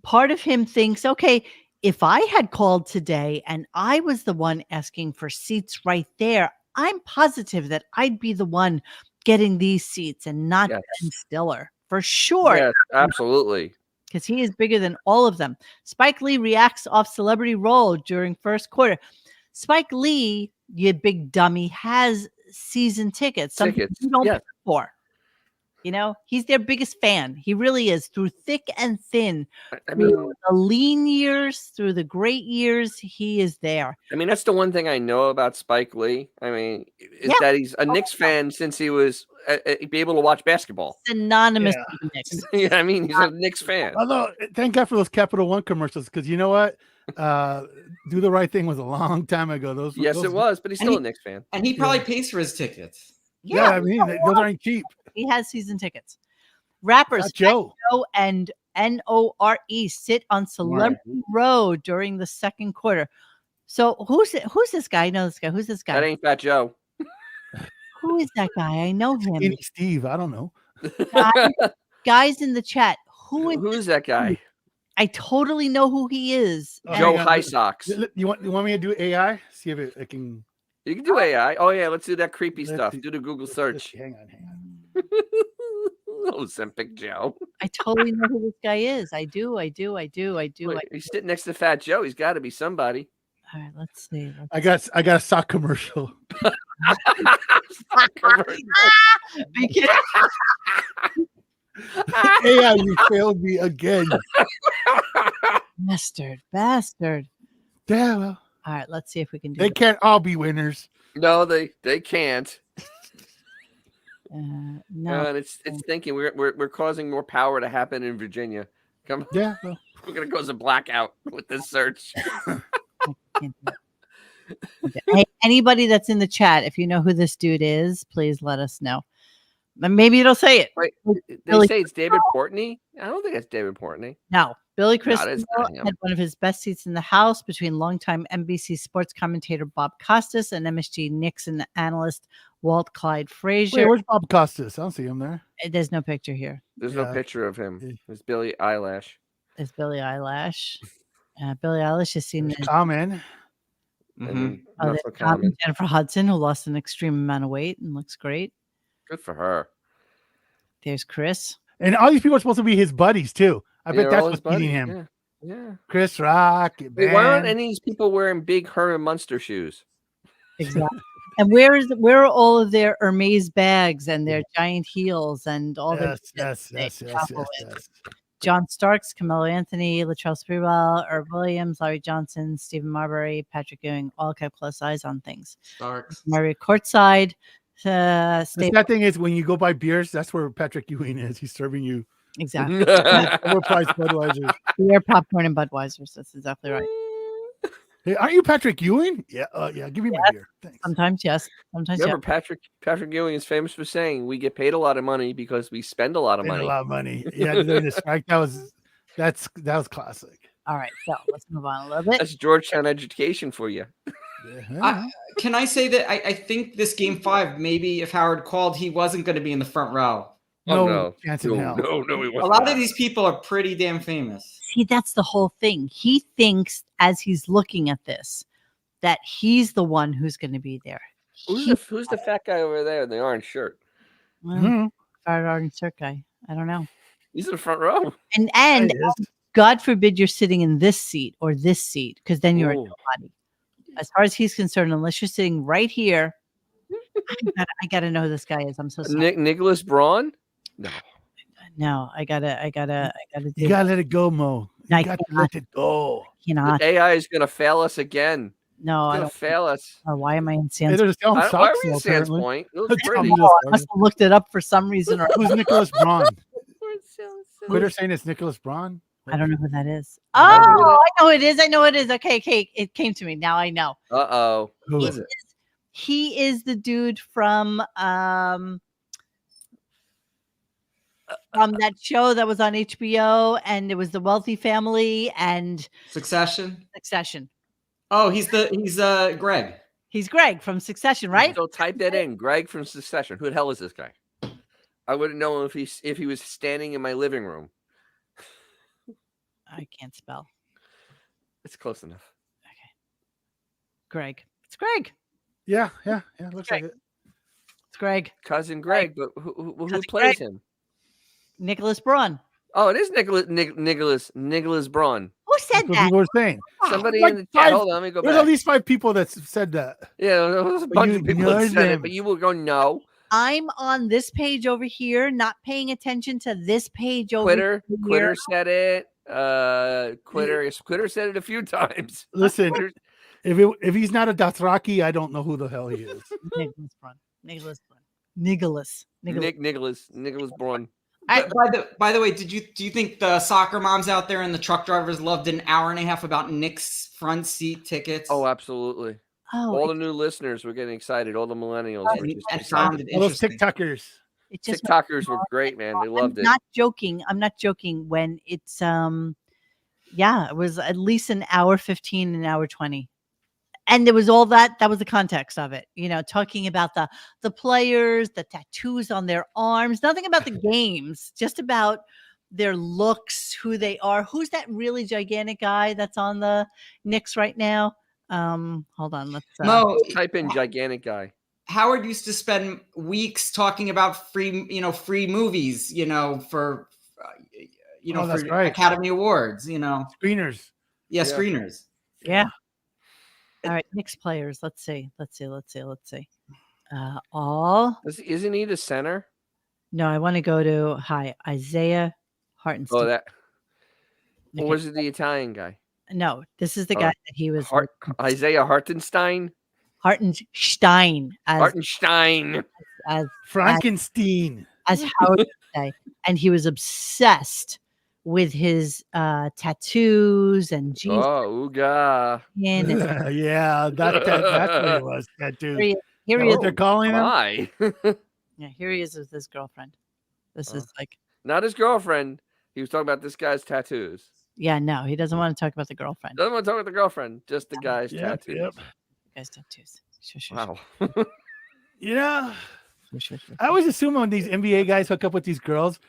part of him thinks, okay, if I had called today and I was the one asking for seats right there, I'm positive that I'd be the one getting these seats and not Ben Stiller for sure. Yes, absolutely. Because he is bigger than all of them. Spike Lee reacts off Celebrity Roll during first quarter. Spike Lee, you big dummy, has season tickets. Something you don't pay for. You know, he's their biggest fan. He really is, through thick and thin. I mean, through the lean years, through the great years, he is there. I mean, that's the one thing I know about Spike Lee. I mean, is that he's a Knicks fan since he was be able to watch basketball. Synonymous with Knicks. Yeah, I mean, he's a Knicks fan. Although, thank God for those Capital One commercials, because you know what? Do the Right Thing was a long time ago. It was, but he's still a Knicks fan. And he probably pays for his tickets. Yeah, I mean, those aren't cheap. He has season tickets. Rappers Joe and NORE sit on Celebrity Row during the second quarter. So who's this guy? I know this guy. Who's this guy? That ain't Fat Joe. Who is that guy? I know him. Skinny Steve. I don't know. Guys in the chat. Who's that guy? I totally know who he is. Joe High Socks. You want me to do AI? See if it can. You can do AI. Oh yeah, let's do that creepy stuff. Do the Google search. Hang on. Ozempic Joe. I totally know who this guy is. I do. Wait, he's sitting next to Fat Joe. He's got to be somebody. All right, let's see. I got a sock commercial. AI, you failed me again. Bastard. Yeah. Well, all right, let's see if we can do They can't all be winners. No, they can't. No. And it's thinking we're causing more power to happen in Virginia. Come on. Yeah. We're gonna cause a blackout with this search. Hey, anybody that's in the chat, if you know who this dude is, please let us know. Maybe it'll say it. Wait, they Billy say it's David Portney. I don't think it's David Portney. No, Billy No, Crystal it's not him. had one of his best seats in the House between longtime NBC sports commentator Bob Costas and MSG Nixon analyst Walt Clyde Frazier. Wait, where's Bob Costas? I don't see him there. There's no picture here. There's no picture of him. It's Billy Eyelash. It's Billy Eyelash. Billy Eilish is seen as Common. Not so common. Jennifer Hudson, who lost an extreme amount of weight and looks great. Good for her. There's Chris. And all these people are supposed to be his buddies too. I bet They're that's all what's his buddies, beating him. Yeah. Chris Rock. Wait, why aren't any of these people wearing big Herman Munster shoes? Exactly. And where are all of their Hermes bags and their giant heels and all the yes. John Starks, Camilo Anthony, Latrell Sprewell, Herb Williams, Larry Johnson, Stephen Marbury, Patrick Ewing, all kept close eyes on things. Starks. Murray courtside. The sad thing is when you go buy beers, that's where Patrick Ewing is. He's serving you Exactly. overpriced Budweiser. Beer, popcorn, and Budweisers. That's exactly right. Hey, aren't you Patrick Ewing? Yeah, yeah. Give me my beer. Thanks. Sometimes yes. Sometimes Remember, Patrick Ewing is famous for saying we get paid a lot of money because we spend a lot of money. A lot of money. Yeah, during the strike. That was classic. All right, so let's move on a little bit. That's Georgetown education for you. Can I say that I think this game 5, maybe if Howard called, he wasn't going to be in the front row. No, chance in hell. No, he wasn't. A lot of these people are pretty damn famous. See, that's the whole thing. He thinks as he's looking at this that he's the one who's going to be there. Who's the fat guy over there in the orange shirt? Fat orange shirt guy. I don't know. He's in the front row. And God forbid you're sitting in this seat or this seat, because then you're a nobody. As far as he's concerned, unless you're sitting right here, I gotta know who this guy is. I'm so sorry. Nicholas Braun? No, I gotta You gotta let it go, Mo. You got to let it go. Cannot. The AI is gonna fail us again. No, it's gonna fail us. Why am I in Sans? Hey, there's Why are we in Sans Point? It looks pretty. I must have looked it up for some reason. Who's Nicholas Braun? Twitter saying it's Nicholas Braun. I don't know who that is. Oh, I know it is. I know it is. Okay, it came to me. Now I know. Who is it? He is the dude from that show that was on HBO, and it was the wealthy family and Succession. Oh, he's Greg. He's Greg from Succession, right? So type that in. Greg from Succession. Who the hell is this guy? I wouldn't know if he was standing in my living room. I can't spell. It's close enough. Okay. Greg. It's Greg. Yeah. Looks like it. It's Greg. Cousin Greg, but who plays him? Nicholas Braun. Oh, it is Nicholas Braun. Who said That's what that? people were saying. Somebody Like in the chat. Hold on, let me go There's back. at least 5 people that said that. Yeah, there was a bunch of people that said it, them. but you will go no. I'm on this page over here, not paying attention to this page over here. Quitter said it. Quitter said it a few times. Listen, if he's not a Dothraki, I don't know who the hell he is. Nicholas Braun. By the way, do you think the soccer moms out there and the truck drivers loved an hour and a half about Knicks front seat tickets? Oh, absolutely. Oh, all the new listeners were getting excited. All the millennials were just excited. All those TikTokers. TikTokers were great, man. They loved it. I'm not joking when it's it was at least an hour 15, an hour 20. And there was all that was the context of it, talking about the players, the tattoos on their arms, nothing about the games, just about their looks, who they are. Who's that really gigantic guy that's on the Knicks right now? Hold on, let's type in gigantic guy. Howard used to spend weeks talking about free movies, for that's right. Academy Awards, Screeners. Yeah, screeners. Yeah. All right, Knicks players. Let's see. Isn't he the center? No, I want to go to Isaiah Hartenstein. Oh, that. Or was it the Italian guy? No, this is the guy that he was. Isaiah Hartenstein. Hartenstein. Hartenstein. as Frankenstein, as Howard would say, and he was obsessed with his tattoos and Jesus. Oh, ooga. Yeah, that's what he was. Tattoo. Here he is. What they're calling him? My. Yeah, here he is with his girlfriend. This is like not his girlfriend. He was talking about this guy's tattoos. Yeah, no, he doesn't want to talk about the girlfriend. Doesn't want to talk about the girlfriend, just the guy's tattoos. Yep. Guy's tattoos. Wow. Yeah. I always assume when these NBA guys hook up with these girls,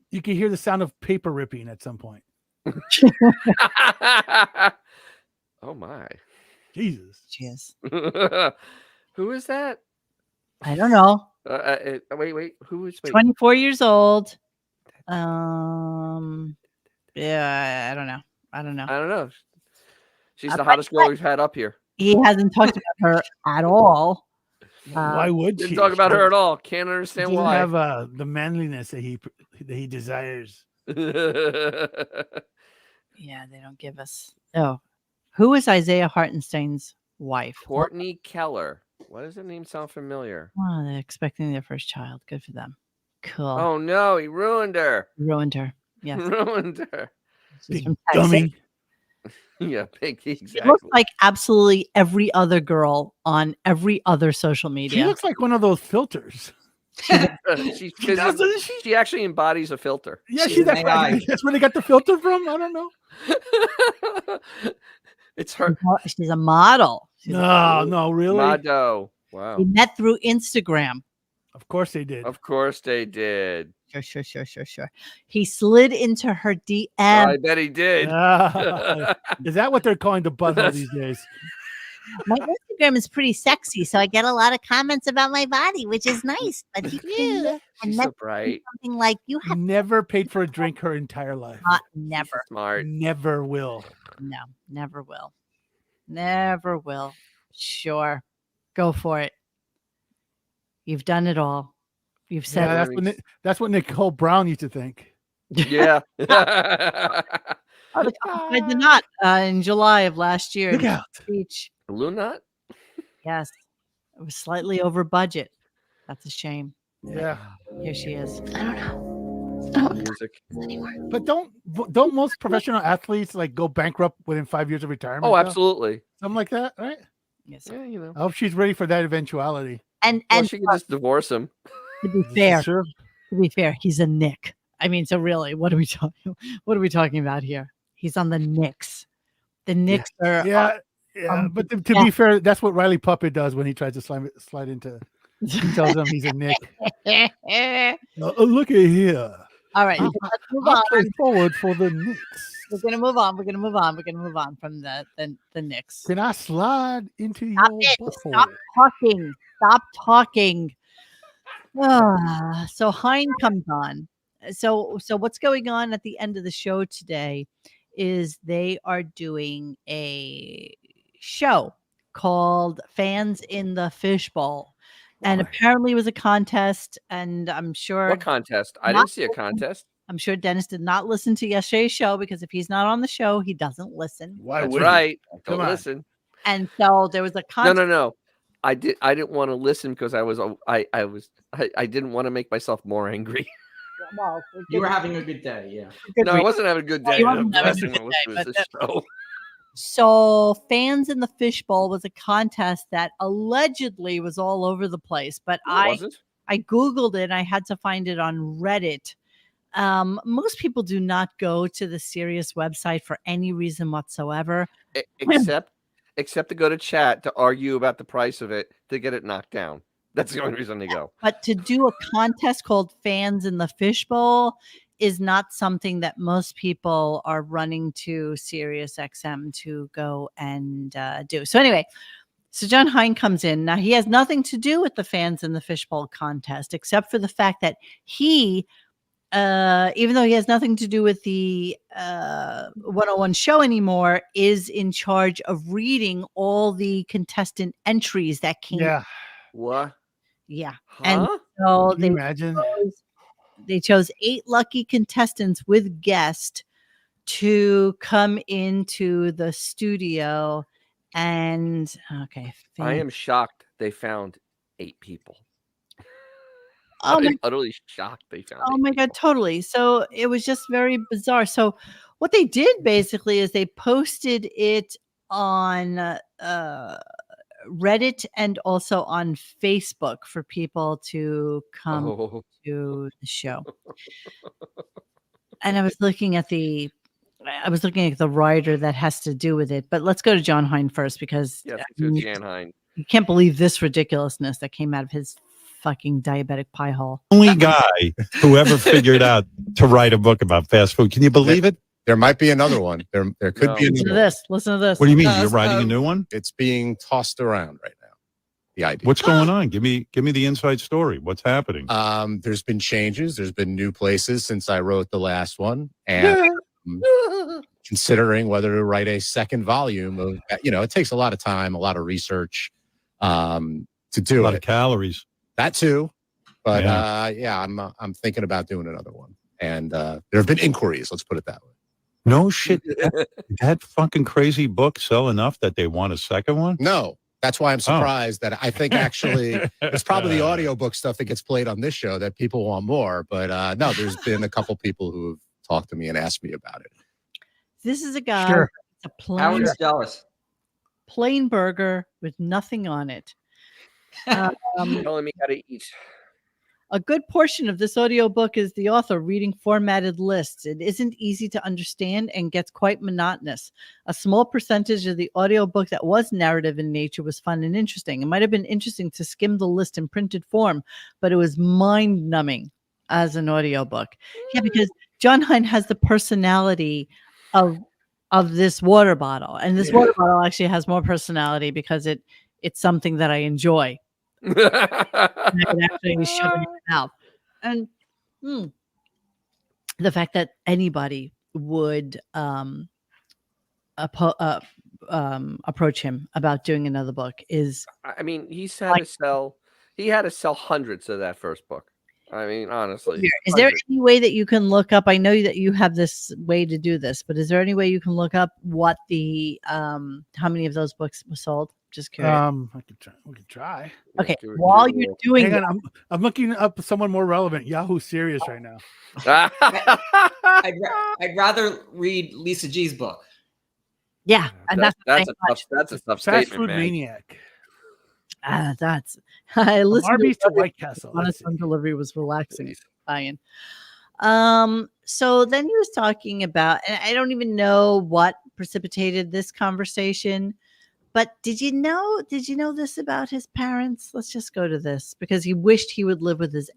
you can hear the sound of paper ripping at some point. Oh my. Jesus. Jeez. Who is that? I don't know. Wait. Who is 24 years old. Yeah, I don't know. I don't know. She's the hottest girl we've had up here. He hasn't talked about her at all. Why would she? Didn't talk about her at all. Can't understand doesn't why. Have the manliness that he desires. Yeah, they don't give us. Oh, who is Isaiah Hartenstein's wife? Courtney Keller. Why does that name sound familiar? Oh, they're expecting their first child. Good for them. Cool. Oh no, he ruined her. Ruined her. Yes. Ruined her. She's Big from dummy. Yeah, big exactly. She looks like absolutely every other girl on every other social media. She looks like one of those filters. She actually embodies a filter. Yeah, that's where they got the filter from. I don't know. It's her. She's a model. No, really. Mado. Wow. We met through Instagram. Of course they did. Of course they did. Sure. He slid into her DM. I bet he did. Is that what they're calling the butthole these days? My Instagram is pretty sexy, so I get a lot of comments about my body, which is nice. But you She's so bright. Something like you have Never paid for a drink her entire life. Never. Smart. Never will. No, never will. Never will. Sure. Go for it. You've done it all. You've said that's what Nicole Brown used to think. Yeah. I did not in July of last year. Look out. Speech. Blue Nut? Yes. It was slightly over budget. That's a shame. Yeah. Here she is. I don't know. Music. But don't most professional athletes like go bankrupt within 5 years of retirement? Oh, absolutely. Something like that, right? Yes. Yeah, you know. I hope she's ready for that eventuality. And she can just divorce him. To be fair, he's a Knick. I mean, so really, what are we talking about here? He's on the Knicks. The Knicks are but to be fair, that's what Riley Puppet does when he tries to slide into. He tells them he's a Knick. Look at here. All right, let's move I'll on. play forward for the Knicks. We're gonna move on. We're gonna move on from the Knicks. Can I slide into Stop your it. butthole? Stop talking. So Hein comes on. So what's going on at the end of the show today is they are doing a show called Fans in the Fishbowl. And apparently it was a contest, and I'm sure. What contest? I didn't see a contest. I'm sure Dennis did not listen to yesterday's show because if he's not on the show, he doesn't listen. Why That's would right. he? Don't listen. And so there was a contest. No. I didn't want to listen because I didn't want to make myself more angry. Well, You were having a good day, yeah. No, I wasn't having a good day. You wasn't I'm having a listening good to day, this show. So Fans in the Fishbowl was a contest that allegedly was all over the place, but I Googled it and I had to find it on Reddit. Most people do not go to the Sirius website for any reason whatsoever. Except to go to chat to argue about the price of it to get it knocked down. That's the only reason they go. But to do a contest called Fans in the Fishbowl is not something that most people are running to Sirius XM to go and do. So anyway, so John Hein comes in. Now, he has nothing to do with the Fans in the Fishbowl contest, except for the fact that he, even though he has nothing to do with the 101 show anymore, is in charge of reading all the contestant entries that came. Yeah. What? Yeah. Huh? And so Can you imagine? They chose 8 lucky contestants with guest to come into the studio. And okay, I am shocked they found 8 people. Oh my, utterly shocked they found oh it. my God, totally. So it was just very bizarre. So what they did basically is they posted it on Reddit and also on Facebook for people to come Oh. to the show. And I was looking at the writer that has to do with it. But let's go to John Hine first because Yes, I to mean, Jan Hine. you can't believe this ridiculousness that came out of his fucking diabetic pie hole. Only guy who ever figured out to write a book about fast food. Can you believe it? There might be another one. There could be Listen to another one. this. Listen to this. What do you mean? You're writing a new one? It's being tossed around right now. The idea. What's going on? Give me the inside story. What's happening? There's been changes. There's been new places since I wrote the last one, and considering whether to write a second volume of, it takes a lot of time, a lot of research, to do a lot of calories. That too, but I'm thinking about doing another one, and there have been inquiries. Let's put it that way. No shit. That fucking crazy book sell enough that they want a second one? No. That's why I'm surprised that I think actually it's probably the audiobook stuff that gets played on this show that people want more. But no, there's been a couple people who have talked to me and asked me about it. This is a guy. Sure. It's a plain, Howard's jealous. plain burger with nothing on it. Telling me how to eat. A good portion of this audiobook is the author reading formatted lists. It isn't easy to understand and gets quite monotonous. A small percentage of the audiobook that was narrative in nature was fun and interesting. It might have been interesting to skim the list in printed form, but it was mind-numbing as an audiobook. Yeah, because John Hine has the personality of this water bottle. And this water bottle actually has more personality because it's something that I enjoy. I could actually shove it in my mouth. And the fact that anybody would approach him about doing another book is, I mean, he had to sell hundreds of that first book. I mean, honestly. Is there any way that you can look up? I know that you have this way to do this, but is there any way you can look up what the how many of those books were sold? Just curious. We could try. Okay, while you're doing Hang on, I'm looking up someone more relevant. Yahoo Serious right now. I'd rather read Lisa G's book. Yeah, and that's a tough Fast statement, Food man. Maniac. That's I listened Arby's to to White Castle. Honest Home Delivery was relaxing. Ian. So then he was talking about, and I don't even know what precipitated this conversation, but did you know this about his parents? Let's just go to this because he wished he would live with his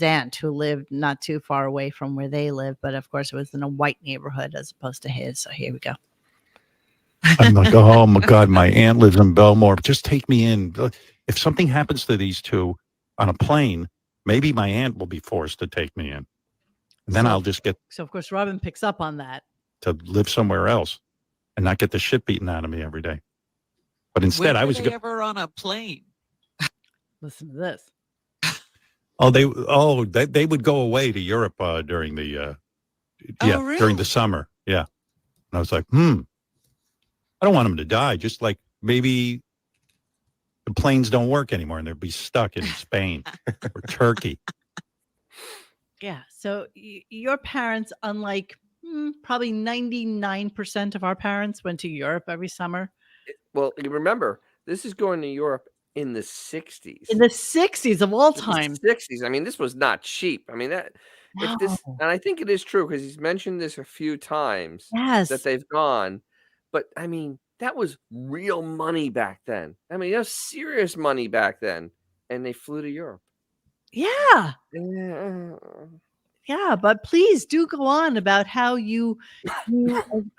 aunt who lived not too far away from where they live, but of course it was in a white neighborhood as opposed to his. So here we go. I'm like, oh my God, my aunt lives in Belmore. Just take me in. If something happens to these two on a plane, maybe my aunt will be forced to take me in. And then I'll just get. So of course Robin picks up on that. To live somewhere else and not get the shit beaten out of me every day. But instead, I was ever on a plane. Listen to this. They would go away to Europe during the really? during the summer. Yeah. And I was like, I don't want them to die. Just like maybe the planes don't work anymore and they'll be stuck in Spain or Turkey. Yeah. So your parents, unlike probably 99% of our parents, went to Europe every summer. Well, you remember, this is going to Europe in the 60s. In the 60s of all time. 60s. I mean, this was not cheap. I mean, and I think it is true because he's mentioned this a few times that they've gone. But I mean, that was real money back then. I mean, that was serious money back then. And they flew to Europe. Yeah. Yeah, but please do go on about how you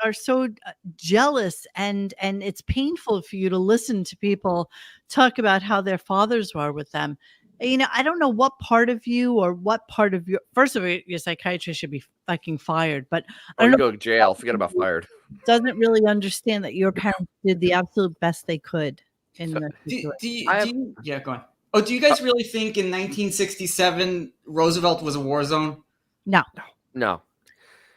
are so jealous and it's painful for you to listen to people talk about how their fathers were with them. You know, I don't know what part of you or what part of your, first of all, your psychiatrist should be fucking fired, but I don't know, go to jail. Forget about fired. Doesn't really understand that your parents did the absolute best they could in the situation. Yeah, go on. Oh, do you guys really think in 1967 Roosevelt was a war zone? No. No.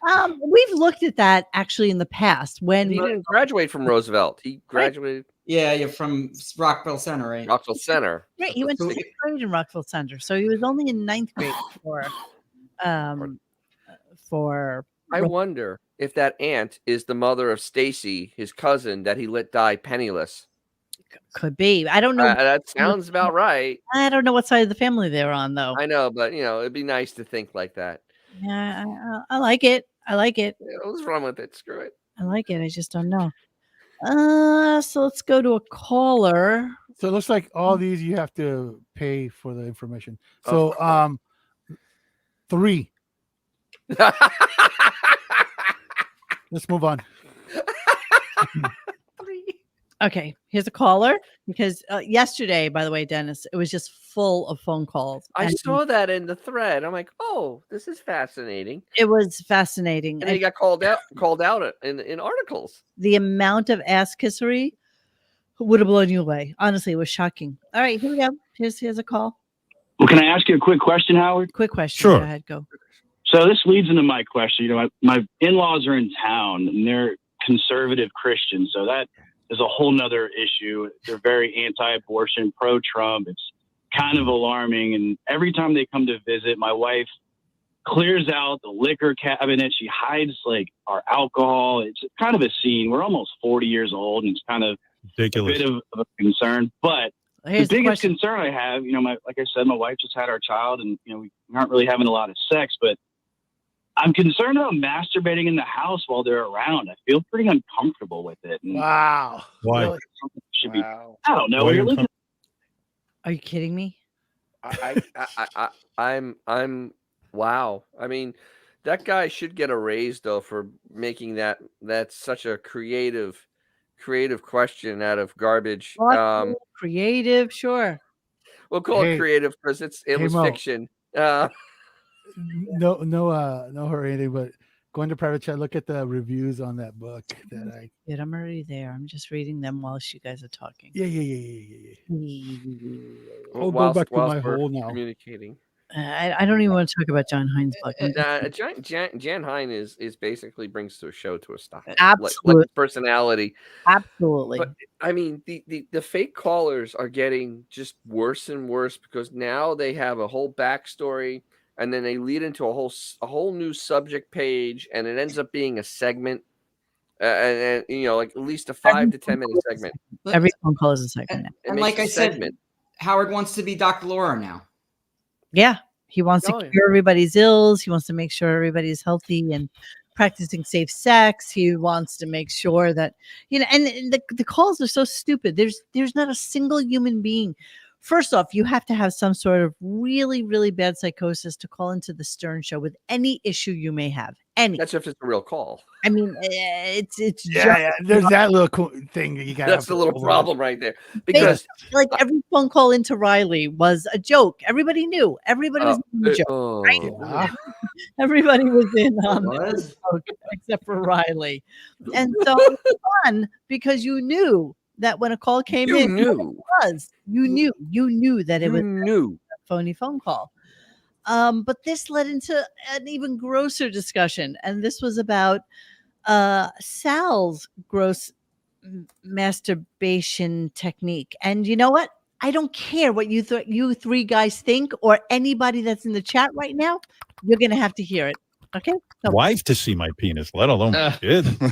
We've looked at that actually in the past when he didn't graduate from Roosevelt. He graduated. Yeah, you're from Rockville Center, right? Rockville Center. Right, he went to 6th grade in Rockville Center, so he was only in 9th grade for. I wonder if that aunt is the mother of Stacy, his cousin that he let die penniless. Could be. I don't know. That sounds about right. I don't know what side of the family they're on, though. I know, but it'd be nice to think like that. Yeah, I like it. I like it. Yeah, what's wrong with it? Screw it. I like it. I just don't know. So let's go to a caller. So it looks like all these you have to pay for the information. So 3. Let's move on. Okay, here's a caller because yesterday, by the way, Dennis, it was just full of phone calls. I saw that in the thread. I'm like, oh, this is fascinating. It was fascinating. And he got called out in articles. The amount of ass kissery would have blown you away. Honestly, it was shocking. All right, here we go. Here's a call. Well, can I ask you a quick question, Howard? Quick question. Sure. Go ahead, go. So this leads into my question. My in-laws are in town and they're conservative Christians. So that is a whole nother issue. They're very anti-abortion, pro-Trump. It's kind of alarming. And every time they come to visit, my wife clears out the liquor cabinet. She hides like our alcohol. It's kind of a scene. We're almost 40 years old and it's kind of ridiculous. A bit of a concern. But Here's the biggest concern I have, like I said, my wife just had our child and, we aren't really having a lot of sex, but I'm concerned about masturbating in the house while they're around. I feel pretty uncomfortable with it. And Wow. Why? Really, should be, I don't know. Are you kidding me? I'm wow. I mean, that guy should get a raise though for making that's such a creative question out of garbage. Creative, sure. We'll call it creative because it was Mo. fiction. No hurry, but going to private chat, look at the reviews on that book that I'm already there. I'm just reading them while you guys are talking. Yeah. Well, go back to my we're hole now. Communicating. I don't even want to talk about John Hines' book. Jan Hein is basically brings the show to a stop. Absolutely. Like personality. Absolutely. But I mean, the fake callers are getting just worse and worse because now they have a whole backstory. And then they lead into a whole new subject page, and it ends up being a segment, and like at least a 5 to 10 minute segment. Every phone call is a segment. And like I said, Howard wants to be Dr. Laura now. Yeah, he wants to cure everybody's ills. He wants to make sure everybody's healthy and practicing safe sex. He wants to make sure that and the calls are so stupid. There's not a single human being. First off, you have to have some sort of really, really bad psychosis to call into the Stern Show with any issue you may have. That's if it's a real call. I mean, it's There's that little thing that you got. That's the little problem right there. Because like every phone call into Riley was a joke. Everybody knew. Everybody was in the joke. Right? Yeah. Everybody was in on the joke except for Riley, and so it was fun because you knew that when a call came in, you knew that it was a phony phone call. But this led into an even grosser discussion, and this was about Sal's gross masturbation technique. And you know what? I don't care what you three guys think or anybody that's in the chat right now. You're gonna have to hear it. Okay? Wife to see my penis, let alone my kid. I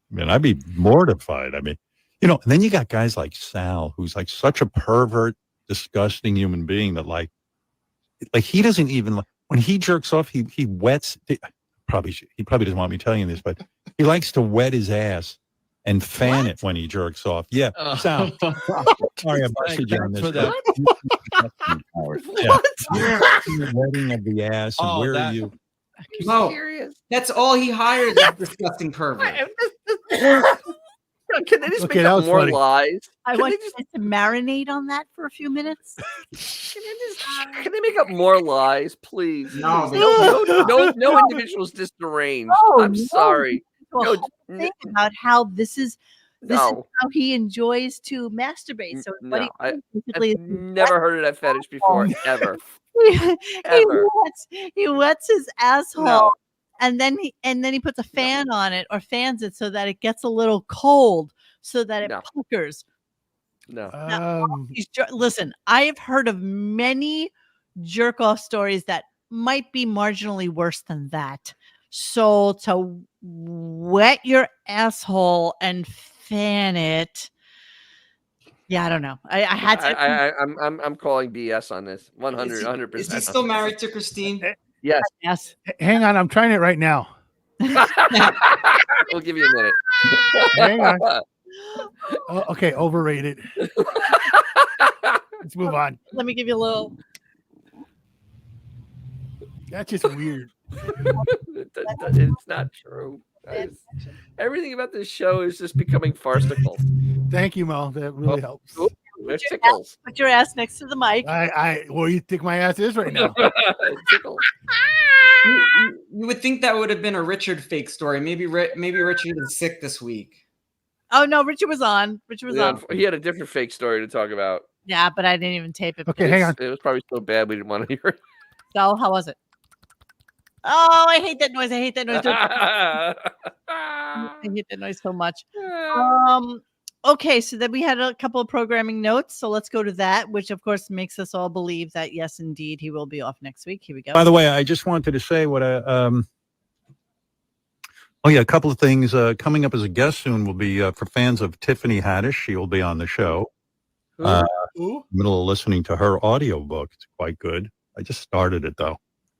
mean, I'd be mortified. I mean, and then you got guys like Sal, who's like such a pervert, disgusting human being that like he doesn't even, when he jerks off, he wets, he probably doesn't want me telling you this, but he likes to wet his ass and fan it when he jerks off. Yeah. Sal. Sorry, I busted you on this. Wetting of the ass and where are you? No, that's all he hired, that disgusting pervert. Can they just make up more lies? I want you to marinate on that for a few minutes. Can they make up more lies, please? No, no individual's just deranged. I'm sorry. Think about how this is how he enjoys to masturbate. So I've never heard of that fetish before, ever. He wets his asshole. And then he puts a fan on it or fans it so that it gets a little cold so that it puckers. No. Listen, I have heard of many jerk off stories that might be marginally worse than that. So to wet your asshole and fan it. Yeah, I don't know. I had to. I'm calling BS on this. 100%. Is he still married to Christine? Yes. Yes. Hang on, I'm trying it right now. We'll give you a minute. Hang on. Okay, overrated. Let's move on. Let me give you a little. That's just weird. It's not true. Everything about this show is just becoming farcical. Thank you, Mo. That really helps. It tickles. Put your ass next to the mic. Where you think my ass is right now? It tickles. You would think that would have been a Richard fake story. Maybe Richard is sick this week. Oh no, Richard was on. Richard was on. He had a different fake story to talk about. Yeah, but I didn't even tape it. Okay, hang on. It was probably so bad we didn't want to hear it. So how was it? Oh, I hate that noise. I hate that noise. I hate that noise so much. Okay, so then we had a couple of programming notes. So let's go to that, which of course makes us all believe that yes, indeed, he will be off next week. Here we go. By the way, I just wanted to say what a couple of things coming up as a guest soon will be for fans of Tiffany Haddish. She will be on the show. Middle of listening to her audiobook. It's quite good. I just started it though.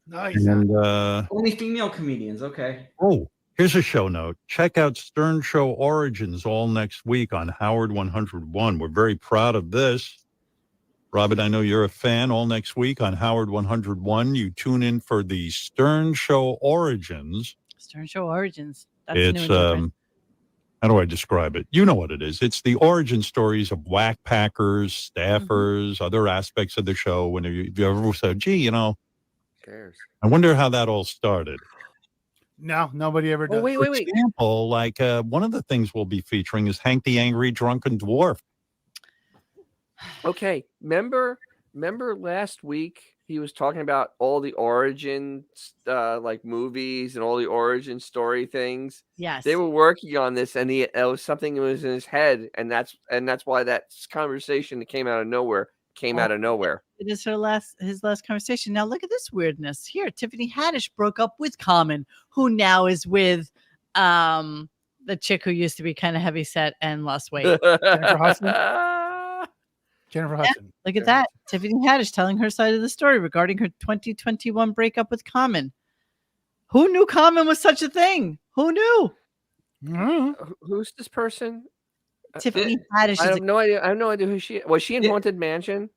Nice. And only female comedians. Okay. Oh, here's a show note. Check out Stern Show Origins all next week on Howard 101. We're very proud of this. Robert, I know you're a fan. All next week on Howard 101, you tune in for the Stern Show Origins. Stern Show Origins. That's It's new how do I describe it? You know what it is. It's the origin stories of whack packers, staffers, other aspects of the show. When you ever said, gee, cares? I wonder how that all started. No, nobody ever does. Oh, wait. For example, like one of the things we'll be featuring is Hank the Angry Drunken Dwarf. Okay, remember last week he was talking about all the origin like movies and all the origin story things. Yes, they were working on this, and it was something that was in his head, and that's why that conversation that came out of nowhere. It is his last conversation. Now look at this weirdness here. Tiffany Haddish broke up with Common, who now is with the chick who used to be kind of heavy set and lost weight. Jennifer Hudson. Look at that. Tiffany Haddish telling her side of the story regarding her 2021 breakup with Common. Who knew Common was such a thing? Who knew? Who's this person? Tiffany Haddish. I have no idea who she is. Was she in Haunted Mansion?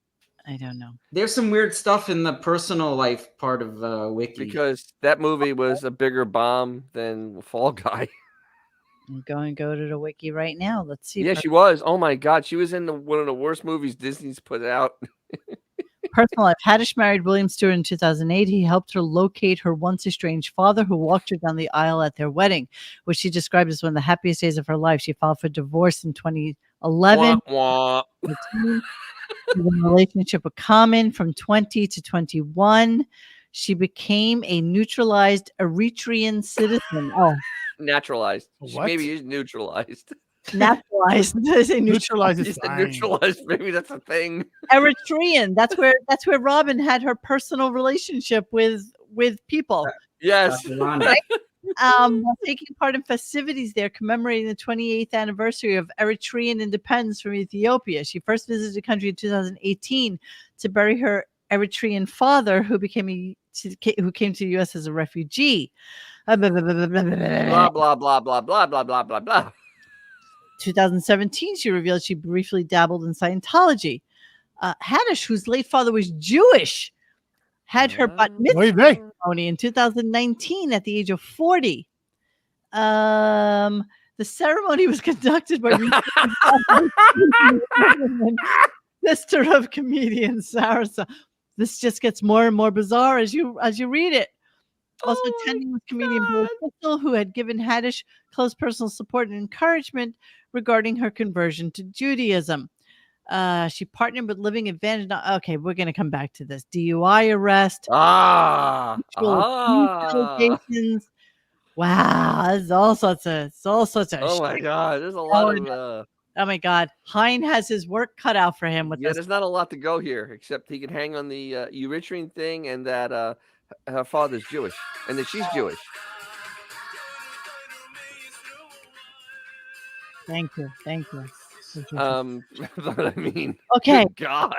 I don't know. There's some weird stuff in the personal life part of Wiki. Because that movie was a bigger bomb than Fall Guy. I'm going to go to the wiki right now. Let's see. Yeah, she was. Oh my God, she was in one of the worst movies Disney's put out. Personal life. Haddish married William Stewart in 2008. He helped her locate her once estranged father, who walked her down the aisle at their wedding, which she described as one of the happiest days of her life. She filed for divorce in 2011. She was in a relationship with Common from 20 to 21. She became a naturalized Eritrean citizen. Oh, naturalized. What? Maybe he's neutralized. Naturalized. Neutralized is fine. Neutralized. Maybe that's a thing. Eritrean. That's where Robin had her personal relationship with people. Yes. Right? While taking part in festivities there commemorating the 28th anniversary of Eritrean independence from Ethiopia. She first visited the country in 2018 to bury her Eritrean father, who came to the U.S. as a refugee. Blah blah blah blah blah blah blah blah blah blah. 2017, she revealed she briefly dabbled in Scientology. Haddish, whose late father was Jewish, had her bat mitzvah ceremony in 2019 at the age of 40. The ceremony was conducted by sister of comedian Sarah. This just gets more and more bizarre as you read it. Also attending with comedian Bill Crystal, who had given Haddish close personal support and encouragement regarding her conversion to Judaism. She partnered with Living Advantage. Okay, we're going to come back to this. DUI arrest. Wow, there's all sorts of. Oh my God, there's a lot of. Oh my God. Hein has his work cut out for him with Yeah, this. there's not a lot to go here, except he can hang on the Eritrean thing and that her father's Jewish and that she's Jewish. Thank you. But I mean, okay. good God.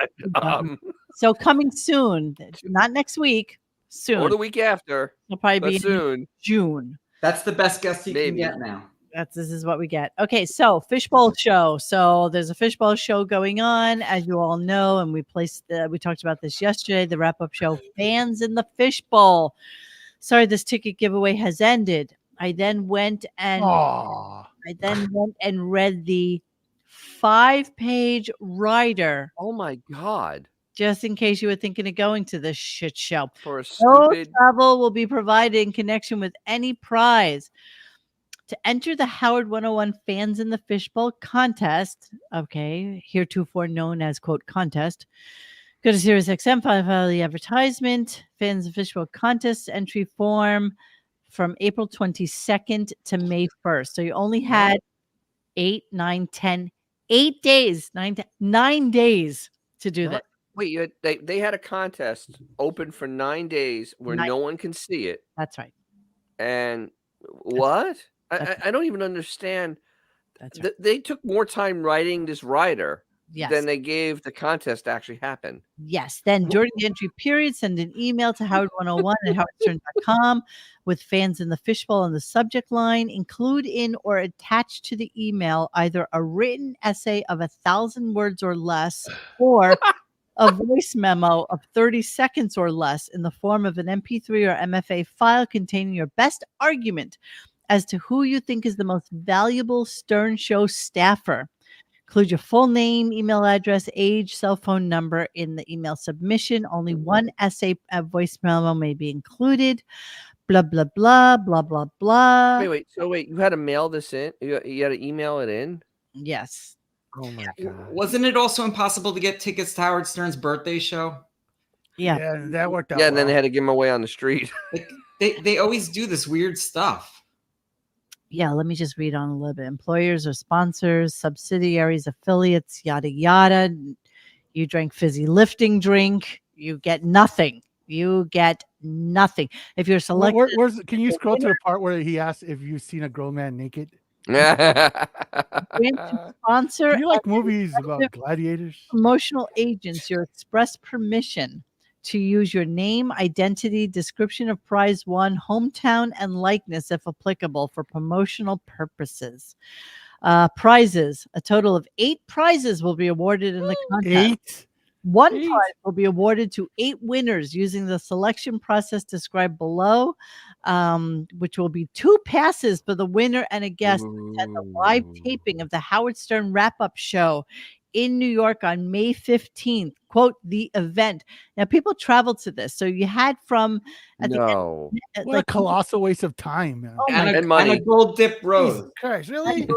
So coming soon, not next week, soon. Or the week after. It'll probably be soon. in June. That's the best guest you Maybe. can get now. This is what we get. Okay, so Fishbowl show. So there's a Fishbowl show going on, as you all know, and we talked about this yesterday. The wrap-up show, Fans in the Fishbowl. Sorry, this ticket giveaway has ended. I then went and read the 5-page rider. Oh my God. Just in case you were thinking of going to this shit show. For a No stupid travel will be provided in connection with any prize. To enter the Howard 101 Fans in the Fishbowl contest, okay, heretofore known as, quote, contest, go to SiriusXM, follow the advertisement, Fans in the Fishbowl contest, entry form from April 22nd to May 1st. So you only had 8 days, 9 days to do that. Wait, they had a contest open for 9 days where no one can see it. That's right. And what? I don't even understand. That's right. They took more time writing this rider than they gave the contest to actually happen. Yes. Then during the entry period, send an email to Howard101 at howardstern.com with Fans in the Fishbowl on the subject line. Include in or attach to the email either a written essay of 1,000 words or less or a voice memo of 30 seconds or less in the form of an MP3 or MFA file containing your best argument as to who you think is the most valuable Stern Show staffer. Include your full name, email address, age, cell phone number in the email submission. Only one essay voice memo may be included. Blah, blah, blah, blah, blah, blah. Wait. So you had to mail this in? You had to email it in? Yes. Oh my God. Wasn't it also impossible to get tickets to Howard Stern's birthday show? Yeah, that worked out. Yeah, and then they had to give them away on the street. They always do this weird stuff. Yeah, let me just read on a little bit. Employers or sponsors, subsidiaries, affiliates, yada, yada. You drank fizzy lifting drink. You get nothing. If you're selected. Can you scroll to the part where he asks if you've seen a grown man naked? Sponsor. Do you like movies about gladiators? Promotional agents, your express permission to use your name, identity, description of prize won, hometown, and likeness, if applicable, for promotional purposes. Prizes. A total of 8 prizes will be awarded in the contest. 1 prize will be awarded to 8 winners using the selection process described below, which will be 2 passes for the winner and a guest to attend the live taping of the Howard Stern wrap-up show in New York on May 15th. Quote, the event. Now, people traveled to this. So you had from... What a colossal waste of time. Man. And money. And a gold dip rose. Jesus Christ, really?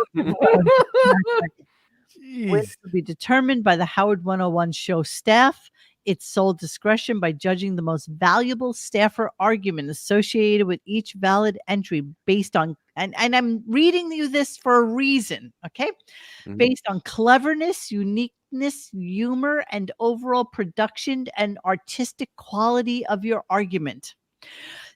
Which will be determined by the Howard 101 show staff. Its sole discretion by judging the most valuable staffer argument associated with each valid entry based on, and I'm reading you this for a reason, okay? Mm-hmm. Based on cleverness, uniqueness, humor, and overall production and artistic quality of your argument.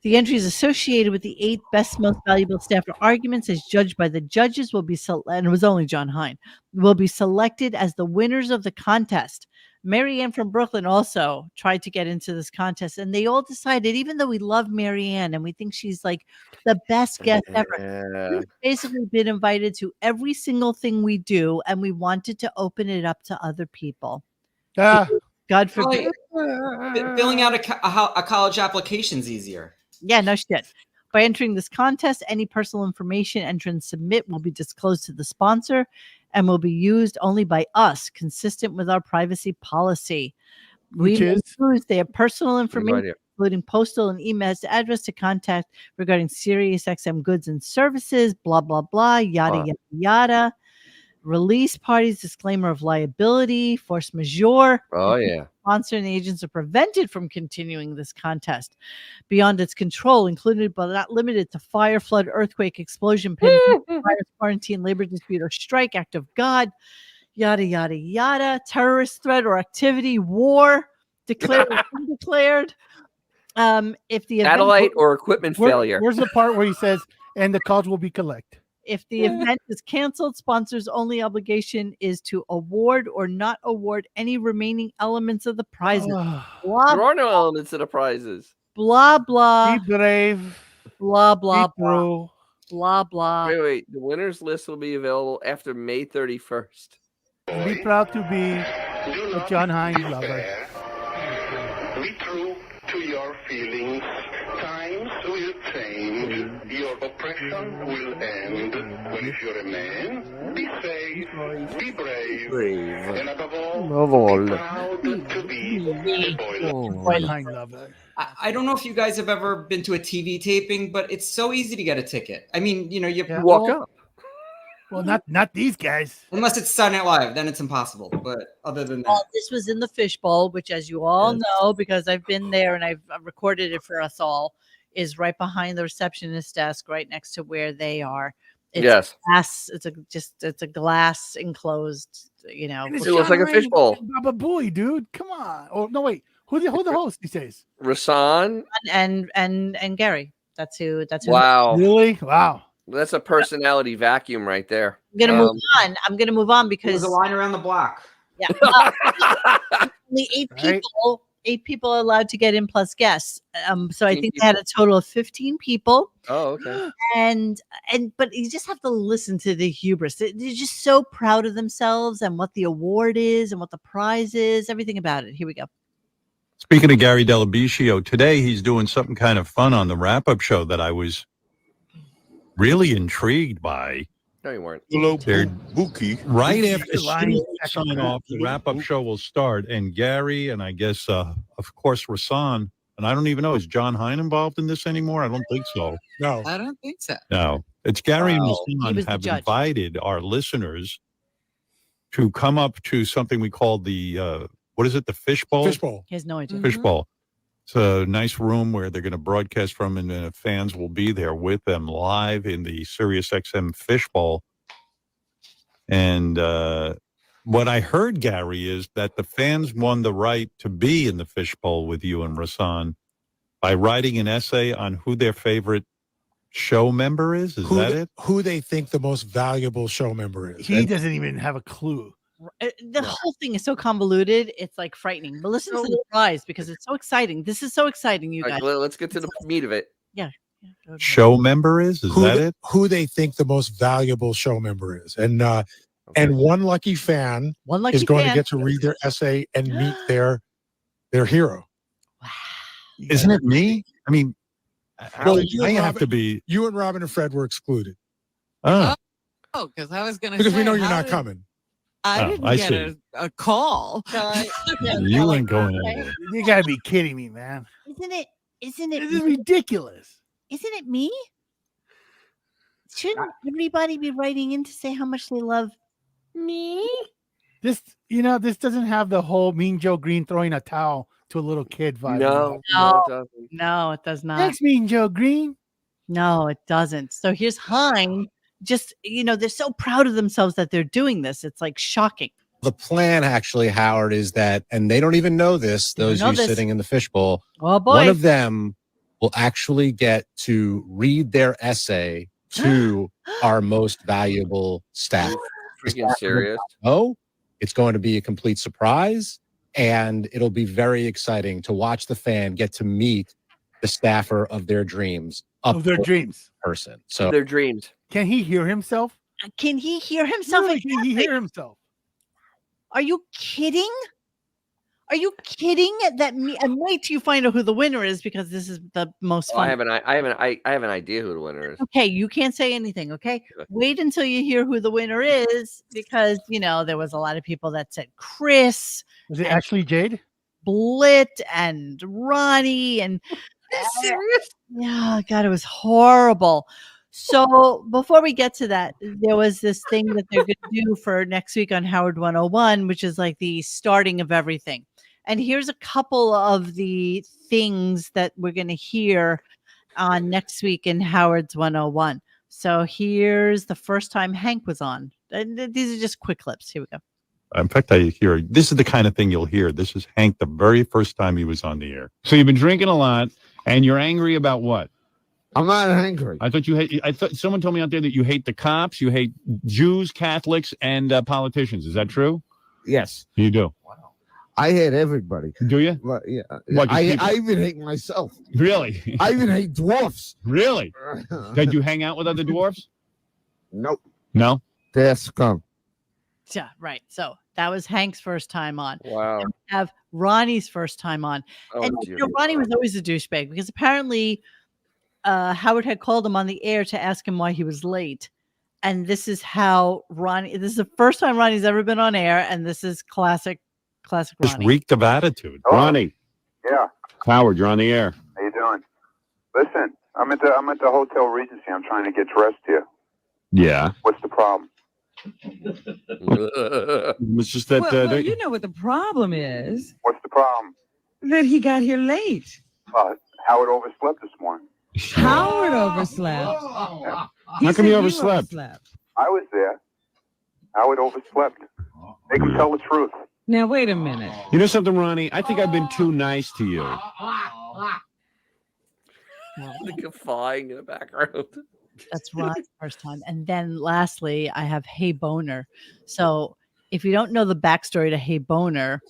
The entries associated with the 8 best, most valuable staffer arguments, as judged by the judges, will be and it was only John Hein, will be selected as the winners of the contest. Marianne from Brooklyn also tried to get into this contest, and they all decided, even though we love Marianne and we think she's like the best guest ever, she's basically been invited to every single thing we do, and we wanted to open it up to other people. God forbid. Filling out a college application's easier. Yeah, no shit. By entering this contest, any personal information entrants submit will be disclosed to the sponsor and will be used only by us, consistent with our privacy policy. Which is their personal information, including postal and email address to contact regarding SiriusXM goods and services, blah, blah, blah, yada, yada, yada. Release parties, disclaimer of liability, force majeure. Oh, yeah. sponsor and the agents are prevented from continuing this contest beyond its control, included but not limited to fire, flood, earthquake, explosion, pandemic, virus, quarantine, labor dispute, or strike, act of God, yada, yada, yada, terrorist threat or activity, war, declared or undeclared. If the event, Satellite or equipment failure. Where's the part where he says, and the calls will be collect? if the event is canceled, sponsors' only obligation is to award or not award any remaining elements of the prizes. Blah, There are no elements of the prizes. blah, blah, Be brave. blah, blah, Be blah, true. blah, blah. Wait. The winners list will be available after May 31st. And be proud to be a John Hines lover. Be true to your feelings. Times will change. Your oppression will end. Well, if you're a man, be safe, be brave, and above all, be proud to be a boy. John Hines lover. I don't know if you guys have ever been to a TV taping, but it's so easy to get a ticket. I mean, you walk up. Well, not these guys. Unless it's Saturday Night Live, then it's impossible. But other than that, Well, this was in the Fishbowl, which, as you all know, because I've been there and I've recorded it for us all, is right behind the receptionist desk, right next to where they are. It's Yes. glass. It's a glass enclosed. You know, It looks like a fishbowl. Baba Booey, dude. Come on. Oh no, wait. Who the host? He says. Rasan. and Gary. That's who. Wow. Really? Wow. That's a personality vacuum right there. I'm gonna move on. I'm gonna move on because there's a line around the block. Yeah, only 8 people. 8 people are allowed to get in plus guests. So I think they had a total of 15 people. Oh, okay. But you just have to listen to the hubris. They're just so proud of themselves and what the award is and what the prize is. Everything about it. Here we go. Speaking of Gary Dell'Abitio, today he's doing something kind of fun on the wrap-up show that I was really intrigued by. No, you weren't. They're right after Steve sign off, the wrap-up show will start, and Gary and I guess, of course, Rasan, and I don't even know, is John Hine involved in this anymore? I don't think so. No, I don't think so. No, it's Gary and He Rasan was the have judge. invited our listeners to come up to something we call the what is it? The Fishbowl. Fishbowl. He has no idea. Fishbowl. It's a nice room where they're going to broadcast from, and the fans will be there with them live in the SiriusXM Fishbowl. And what I heard, Gary, is that the fans won the right to be in the Fishbowl with you and Rasan by writing an essay on who their favorite show member is. Is that it? Who they think the most valuable show member is. He doesn't even have a clue. The whole thing is so convoluted. It's like frightening. But listen to the prize because it's so exciting. This is so exciting, you guys. Let's get to the meat of it. Yeah. Show member is that it? Who they think the most valuable show member is. And one lucky fan is going to get to read their essay and meet their hero. Wow. Isn't it me? I mean, Well, I have to be. You and Robin and Fred were excluded. Oh, because I was going to Because say, we know you're how not did- coming. I Oh, didn't I get see. a call. you ain't going anywhere. You gotta be kidding me, man. Isn't it? This is ridiculous. Isn't it me? Shouldn't everybody be writing in to say how much they love me? This doesn't have the whole Mean Joe Green throwing a towel to a little kid vibe. No, No. it doesn't. No, it does not. Thanks, Mean Joe Green. No, it doesn't. So here's Hein. Just, they're so proud of themselves that they're doing this. It's like shocking. The plan, actually, Howard, is that, and they don't even know this, They don't those know of you this. sitting in the fishbowl, Oh, boy. one of them will actually get to read their essay to our most valuable staff. Freaking serious. Oh, it's going to be a complete surprise, and it'll be very exciting to watch the fan get to meet the staffer of their dreams. Of their dreams. Person. So Their dreams. Can he hear himself? Can he hear himself? Really, can he hear himself? Are you kidding? Are you kidding? And wait till you find out who the winner is because this is the most Oh, fun. I have an idea who the winner is. Okay, you can't say anything, okay? Wait until you hear who the winner is because, there was a lot of people that said Chris. Was it Ashley Jade? Blit and Ronnie and serious? Yeah, God, it was horrible. So before we get to that, there was this thing that they're going to do for next week on Howard 101, which is like the starting of everything. And here's a couple of the things that we're going to hear on next week in Howard's 101. So here's the first time Hank was on. And these are just quick clips. Here we go. In fact, I hear this is the kind of thing you'll hear. This is Hank the very first time he was on the air. So you've been drinking a lot, and you're angry about what? I'm not angry. I thought you hate. I thought someone told me out there that you hate the cops, you hate Jews, Catholics, and politicians. Is that true? Yes. You do. I hate everybody. Do you? Well, yeah. What, I people? even hate myself. Really? I even hate dwarfs. Really? Did you hang out with other dwarfs? Nope. No. That's Gunk. Yeah, right. So that was Hank's first time on. Wow. And we have Ronnie's first time on. Oh, And dear. Ronnie was always a douchebag because apparently Howard had called him on the air to ask him why he was late. And this is how this is the first time Ronnie's ever been on air, and this is classic Just Ronnie. reeked of attitude. Ronnie. Yeah. Howard, you're on the air. How you doing? Listen, I'm at the Hotel Regency. I'm trying to get dressed here. Yeah. What's the problem? It's just that. Well, you know what the problem is? What's the problem? That he got here late. Howard overslept this morning. Howard overslept. Yeah. How come you overslept? I was there. Howard overslept. Make him tell the truth. Now, wait a minute. You know something, Ronnie? I think I've been too nice to you. The guffawing in the background. That's Ron's first time. And then lastly, I have Hey Boner. So if you don't know the backstory to Hey Boner,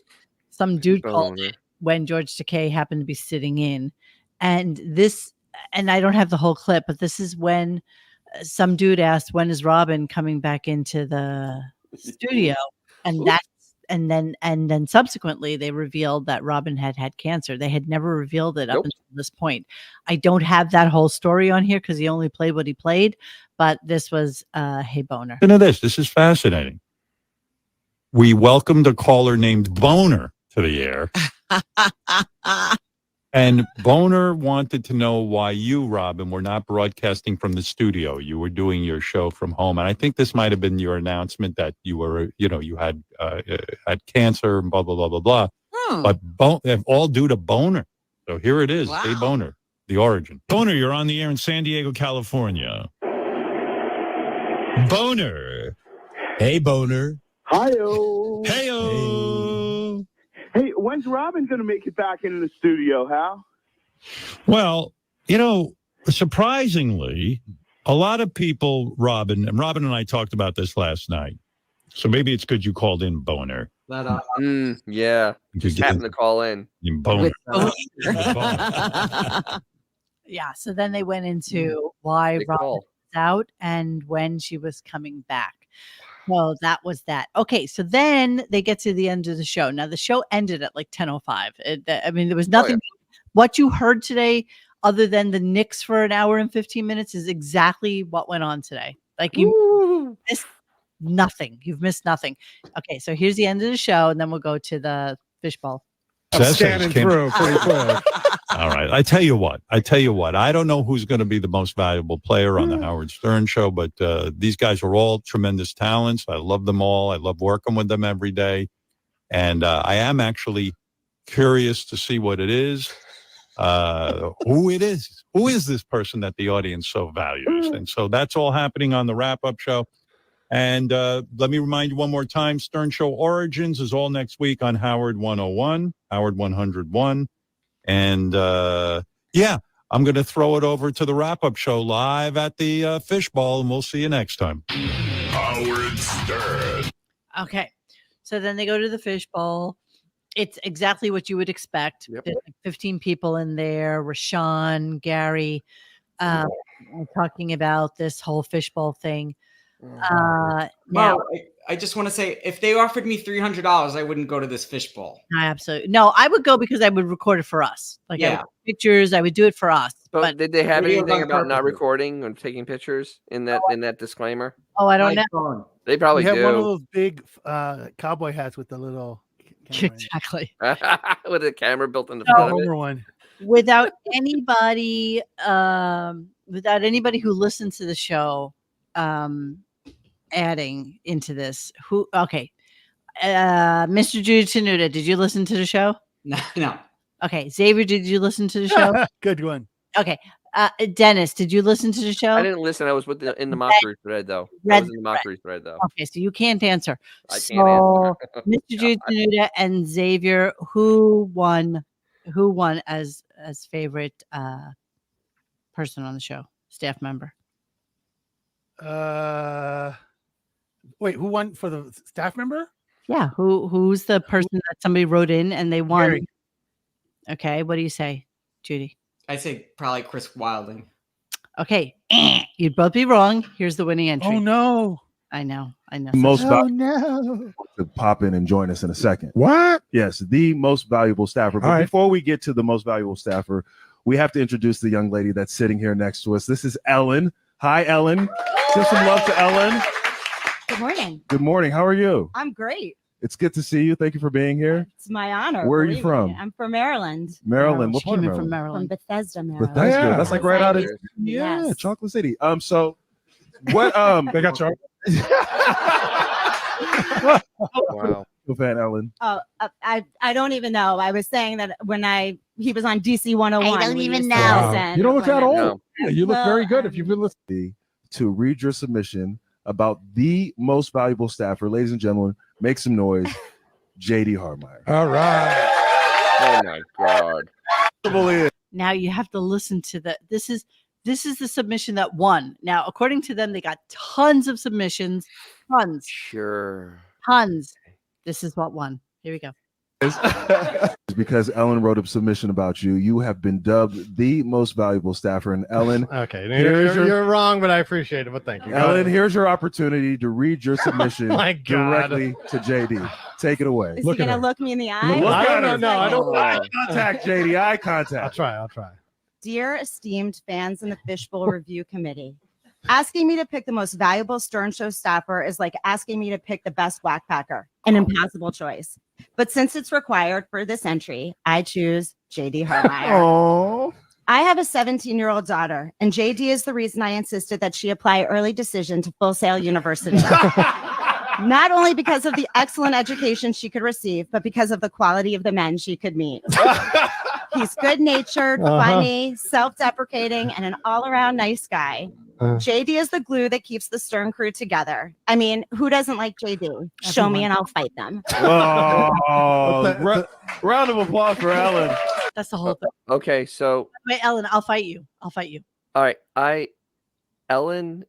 some dude called it when George Takei happened to be sitting in. And I don't have the whole clip, but this is when some dude asked, when is Robin coming back into the studio? And then subsequently they revealed that Robin had cancer. They had never revealed it up until this point. I don't have that whole story on here because he only played what he played, but this was Hey Boner. You know this is fascinating. We welcomed a caller named Boner to the air. And Boner wanted to know why you, Robin, were not broadcasting from the studio. You were doing your show from home. And I think this might have been your announcement that you were, you had cancer and blah, blah, blah, blah, blah. But all due to Boner. So here it is. Wow. Hey, Boner, the origin. Boner, you're on the air in San Diego, California. Boner. Hey, Boner. Hi-yo. Hey-yo. Hey, when's Robin going to make it back into the studio, Hal? Well, surprisingly, a lot of people, Robin and I talked about this last night. So maybe it's good you called in, Boner. Yeah. Just happened to call in. Boner. Yeah. So then they went into why Robin was out and when she was coming back. So that was that. Okay, so then they get to the end of the show. Now the show ended at like 10:05. There was nothing. What you heard today, other than the Knicks for an hour and 15 minutes, is exactly what went on today. Like you missed nothing. You've missed nothing. Okay, so here's the end of the show, and then we'll go to the fishbowl. Standing through pretty quick. All right. I tell you what. I don't know who's going to be the most valuable player on the Howard Stern show, but these guys are all tremendous talents. I love them all. I love working with them every day. And I am actually curious to see what it is, who it is. Who is this person that the audience so values? And so that's all happening on the wrap-up show. And let me remind you one more time, Stern Show Origins is all next week on Howard 101, Howard 101. And I'm going to throw it over to the wrap-up show live at the Fishbowl, and we'll see you next time. Howard Stern. Okay, so then they go to the Fishbowl. It's exactly what you would expect. Yep. There's like 15 people in there. Rashawn, Gary, talking about this whole Fishbowl thing. Now, I just want to say, if they offered me $300, I wouldn't go to this fishbowl. Absolutely. No, I would go because I would record it for us. Like, I would take pictures, I would do it for us. But did they have Radio anything Gunk about not purposes. recording or taking pictures in that disclaimer? Oh, I don't know. They probably We have do. one of those big cowboy hats with the little camera exactly with a camera built in the front of it. one. Without anybody who listens to the show adding into this. Mr. Jude Tenuta, did you listen to the show? No. Okay, Xavier, did you listen to the show? Good one. Okay, Dennis, did you listen to the show? I didn't listen. I was in the mockery thread, though. I was in the mockery thread, though. Okay, so you can't answer. I can't answer. Mr. Jude Tenuta and Xavier, who won as favorite person on the show, staff member? Wait, who won for the staff member? Yeah, who's the person that somebody wrote in and they won? Gary. Okay, what do you say, Judy? I'd say probably Chris Wilding. Okay, you'd both be wrong. Here's the winning entry. Oh no! I know. Most no! To pop in and join us in a second. What? Yes, the most valuable staffer. But before we get to the most valuable staffer, we have to introduce the young lady that's sitting here next to us. This is Ellen. Hi, Ellen. Give some love to Ellen. Good morning. Good morning. How are you? I'm great. It's good to see you. Thank you for being here. It's my honor. Where are you believe from? me. I'm from Maryland. Maryland. What She part of came in Maryland? from Maryland. From Bethesda, Maryland. Bethesda. That's like right out of Yes. Chocolate City. So what they got chocolate. Wow. Fan Ellen. Oh, I don't even know. I was saying that when he was on DC 101. I don't we even used to know. listen You don't look that when- old. Yeah, you look very good if you've been listening. To read your submission about the most valuable staffer. Ladies and gentlemen, make some noise. JD Harmeyer. All right. Oh my God. Now you have to listen to this is the submission that won. Now, according to them, they got tons of submissions. Tons. Sure. Tons. This is what won. Here we go. Because Ellen wrote a submission about you. You have been dubbed the most valuable staffer. And Ellen, Okay, here's you're wrong, but I appreciate it. But thank you. Go Ellen, ahead. here's your opportunity to read your submission My God. directly to JD. Take it away. Is he going to look me in the eye? Look at her. No, I don't. Eye contact, JD. Eye contact. I'll try. Dear esteemed fans in the Fishbowl Review Committee, asking me to pick the most valuable Stern Show staffer is like asking me to pick the best whack packer, an impossible choice. But since it's required for this entry, I choose JD Harmeyer. Oh. I have a 17-year-old daughter, and JD is the reason I insisted that she apply early decision to Full Sail University. Not only because of the excellent education she could receive, but because of the quality of the men she could meet. He's good-natured, funny, self-deprecating, and an all-around nice guy. JD is the glue that keeps the Stern crew together. I mean, who doesn't like JD? Show me and I'll fight them. Oh, round of applause for Ellen. That's the whole thing. Okay, so Wait, Ellen, I'll fight you. I'll fight you. all right, Ellen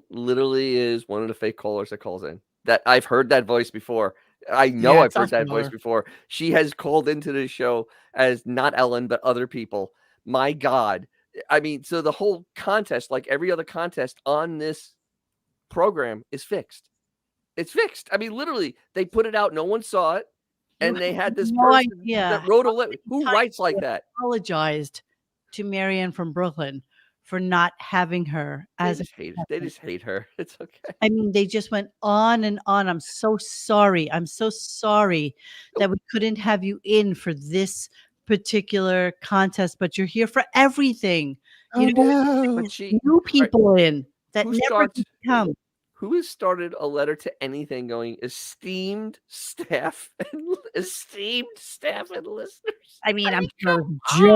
literally is one of the fake callers that calls in. That I've heard that voice before. I know Yeah, I've it's heard that voice familiar. before. She has called into the show as not Ellen, but other people. My God. I mean, so the whole contest, like every other contest on this program, is fixed. It's fixed. I mean, literally, they put it out. No one saw it. And they had this no person idea that wrote a how letter. many Who times writes like they that? Apologized to Marianne from Brooklyn for not having her as They just hate her. It's okay. I mean, they just went on and on. I'm so sorry. I'm so sorry that we couldn't have you in for this particular contest, but you're here for everything. You know, But she new people in that who never starts- come. Who has started a letter to anything going esteemed staff and listeners? I mean, I'm sure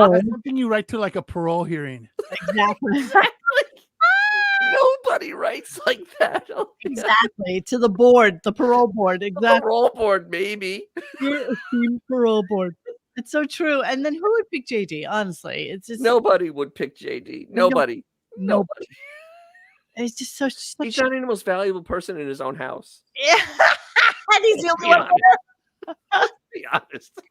That's something you write to like a parole hearing. Exactly. Nobody writes like that. Oh, Exactly. To the board, the parole board. Exactly. Parole board, maybe. Dear esteemed parole board. It's so true. And then who would pick JD? Honestly, it's just Nobody would pick JD. Nobody. Nobody. It's just so. He's not even the most valuable person in his own house. Yeah. And he's the only one. Be honest. And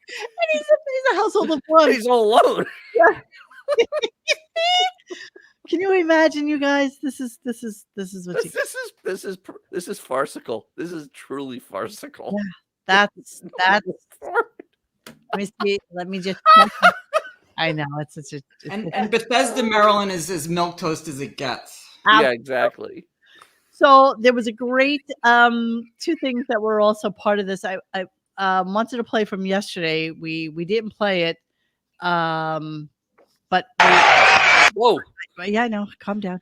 he's a household of one. He's all alone. Yeah. Can you imagine, you guys? This is what you. This is farcical. This is truly farcical. Yeah, that's. Let me see. Let me just. I know it's such a. And Bethesda, Maryland is as milquetoast as it gets. Yeah, exactly. So there was a great two things that were also part of this. I wanted to play from yesterday. We didn't play it, but whoa, yeah, I know. Calm down.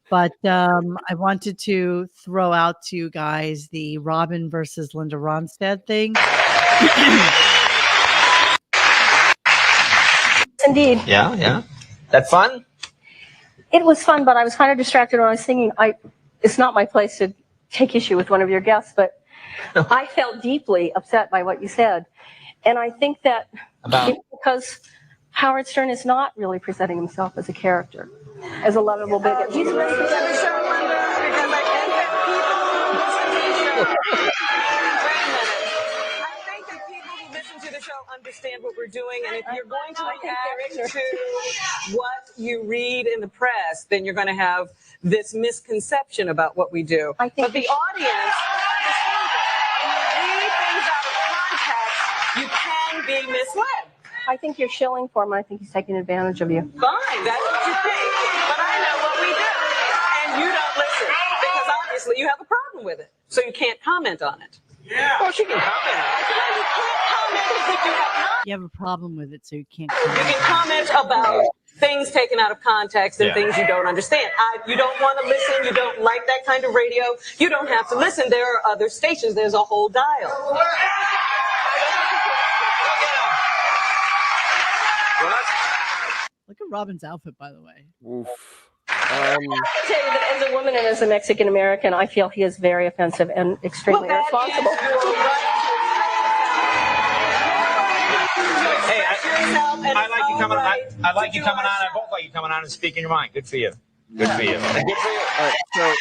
But I wanted to throw out to you guys the Robin versus Linda Ronstadt thing. indeed. Yeah. That fun? It was fun, but I was kind of distracted when I was singing. It's not my place to take issue with one of your guests, but I felt deeply upset by what you said. And I think that it's because Howard Stern is not really presenting himself as a character, as a lovable bigot. He's presenting because I think that people who listen to the show. I think that people who listen to the show understand what we're doing, and if you're going to react to what you read in the press, then you're going to have this misconception about what we do. But the audience, when you read things out of context, you can be misled. I think you're shilling for him. I think he's taking advantage of you. Fine, that's what you think. But I know what we do. And you don't listen because obviously you have a problem with it. So you can't comment on it. Yeah. Well, she can comment. You can't comment as if you have not. You have a problem with it, so you can't. You can comment about things taken out of context and things you don't understand. You don't want to listen. You don't like that kind of radio. You don't have to listen. There are other stations. There's a whole dial. Look at Robin's outfit, by the way. I have to tell you that as a woman and as a Mexican American, I feel he is very offensive and extremely irresponsible. Hey, I like you coming on. I like you coming on. I both like you coming on and speaking your mind. Good for you. Good for you. And good for you. All right, so,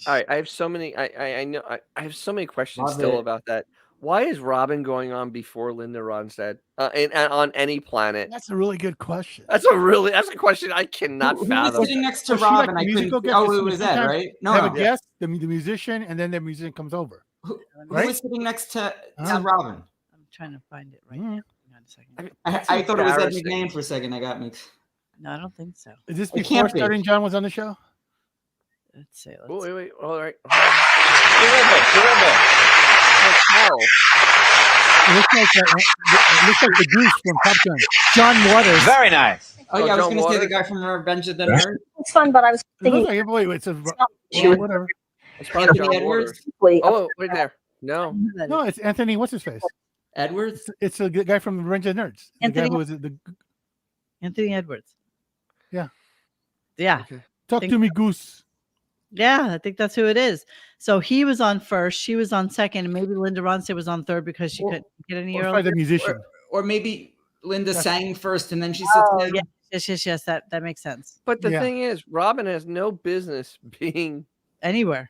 all right, I have so many. I know I have so many questions still about that. Why is Robin going on before Linda Ronstadt and on any planet? That's a really good question. That's a question I cannot Who was fathom. sitting next to Was she Robin? like I the couldn't. musical guest? Oh, Because it was Ed, sometimes right? they have a guest, the musician, and then the musician comes over. Who Right? was sitting next to Robin? I'm trying to find it right now. Hang on a second. I thought it was Ed embarrassing. McMahon for a second. I got mixed. No, I don't think so. Is this It before can't be. Starting John was on the show? Let's see. Oh, wait. All right. It looks like the goose from Top Gun. John Waters. Very nice. Oh yeah, I was John going to say Waters? the guy from Revenge of the Nerds. It's fun, but I was It looks thinking like, wait, it's a whatever. It's probably Anthony John Waters. Edwards. Oh, right there. No. No, it's Anthony. What's his face? Edwards. It's the guy from Revenge of the Nerds. The guy Anthony- who was the Anthony Edwards. Yeah. Yeah. Talk to me, Goose. Yeah, I think that's who it is. So he was on first, she was on second, and maybe Linda Ronstadt was on third because she couldn't get any Or earlier. by the musician. Or maybe Linda sang first and then she sits Oh, down. yes. That makes sense. But the thing is, Robin has no business being Anywhere.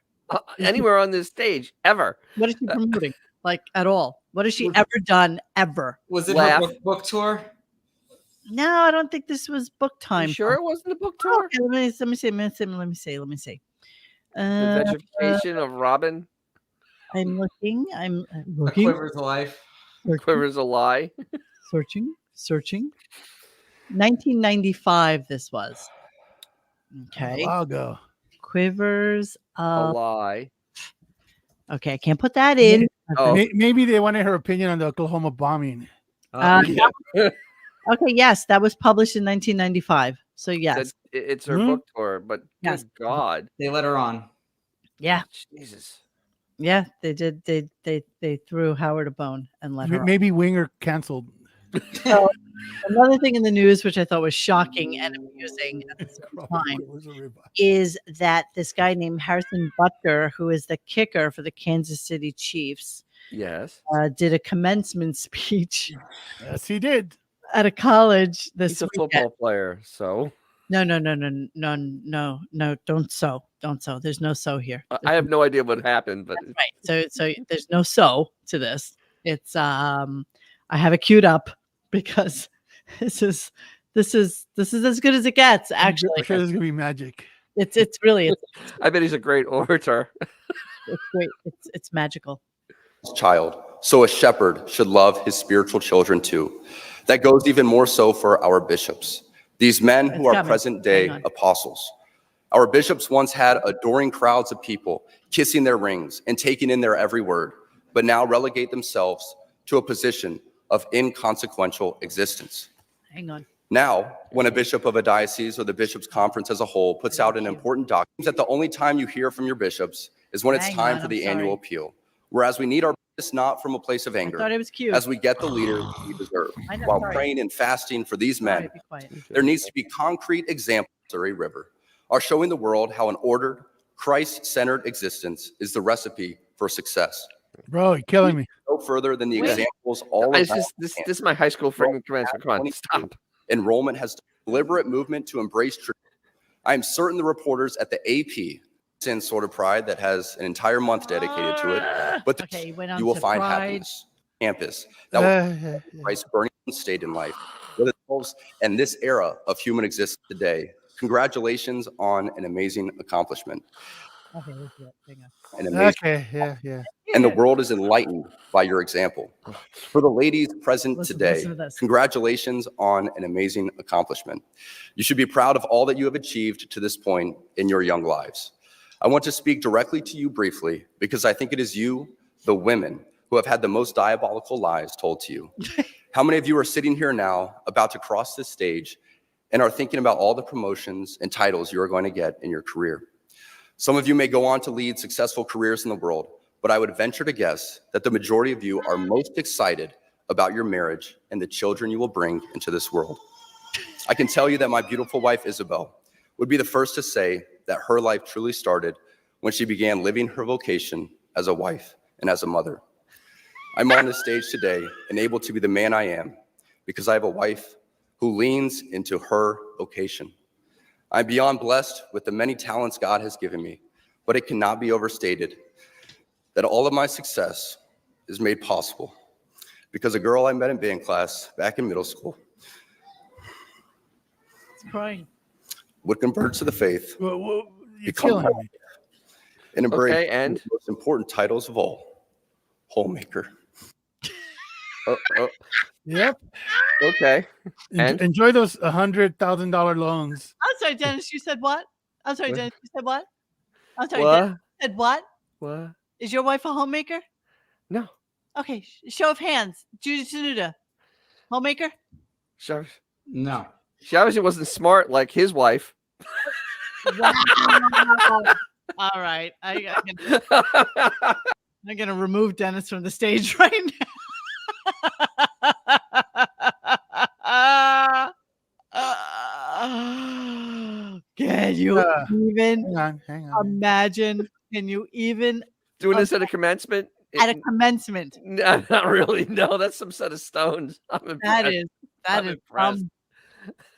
anywhere on this stage ever. What is she promoting? Like at all? What has she ever done ever? Was it Laugh. her book tour? No, I don't think this was book time. You sure it wasn't a book tour? Okay, let me see. The vegetation of Robin. I'm looking. A Quiver's Life. Quiver's a lie. Searching. 1995. This was. Okay. A while ago. Quivers. A lie. Okay, I can't put that in. Oh. Maybe they wanted her opinion on the Oklahoma bombing. Okay, yes, that was published in 1995. So yes, It's her book tour, but Yes. good God. They let her on. yeah, Jesus. yeah, they did. They threw Howard a bone and let her. Maybe Winger canceled. So, another thing in the news, which I thought was shocking and amusing at the same time, is that this guy named Harrison Butker, who is the kicker for the Kansas City Chiefs, Yes. did a commencement speech Yes, he did. at a college this He's a weekend. football player, so No, don't so. There's no so here. I have no idea what happened, but Right. So there's no so to this. It's I have it queued up because this is as good as it gets, actually. I'm sure there's gonna be magic. It's really I bet he's a great orator. it's great. It's magical. Child, so a shepherd should love his spiritual children too. That goes even more so for our bishops, these men who It's are coming. present day Hang on. apostles. Our bishops once had adoring crowds of people kissing their rings and taking in their every word, but now relegate themselves to a position of inconsequential existence. Hang on. Now, when a bishop of a diocese or the bishops' conference as a whole puts out an important document, that the only time you hear from your bishops is when it's Hang time on, for I'm the sorry. annual appeal, Whereas we need our purpose not from a place of anger, thought it was cute. as we get the leaders we deserve. I know, While sorry. praying and fasting for these Sorry, men, be quiet. there needs to be concrete examples of a river, are showing the world how an ordered, Christ-centered existence is the recipe for success. Bro, you're killing me. No further than the examples all This around. is this is my high school freaking commencement. Come on, stop. Enrollment has deliberate movement to embrace truth. I am certain the reporters at the AP in sort of pride that has an entire month dedicated to it, but Okay, he went on you will to find Pride. happiness. Campus that will Christ burning state in life with ourselves and this era of human existence today. Congratulations on an amazing accomplishment. Okay, let's do it. Hang on. An amazing Okay, yeah. and the world is enlightened by your example. For the ladies present today, listen to this. congratulations on an amazing accomplishment. You should be proud of all that you have achieved to this point in your young lives. I want to speak directly to you briefly because I think it is you, the women, who have had the most diabolical lies told to you. How many of you are sitting here now about to cross this stage and are thinking about all the promotions and titles you are going to get in your career? Some of you may go on to lead successful careers in the world, but I would venture to guess that the majority of you are most excited about your marriage and the children you will bring into this world. I can tell you that my beautiful wife, Isabel, would be the first to say that her life truly started when she began living her vocation as a wife and as a mother. I'm on this stage today and able to be the man I am because I have a wife who leans into her vocation. I'm beyond blessed with the many talents God has given me, but it cannot be overstated that all of my success is made possible because a girl I met in band class back in middle school It's crying. would convert to the faith, You're become killing me. and embrace Okay, and? the most important titles of all, homemaker. Yep. Okay. And Enjoy those $100,000 loans. I'm sorry, Dennis. You said what? I'm sorry, What? Dennis. You said what? I'm sorry, What? Dennis. You said what? What? Is your wife a homemaker? No. Okay. Show of hands. Judy Tenuta. Homemaker? Sure. No. She obviously wasn't smart like his wife. Wow. All right. I'm gonna remove Dennis from the stage right now. Can you even hang on. imagine? Can you even Doing this at a commencement? at a commencement? No, not really. No, that's some set of stones. I'm impressed. That I'm is impressed. some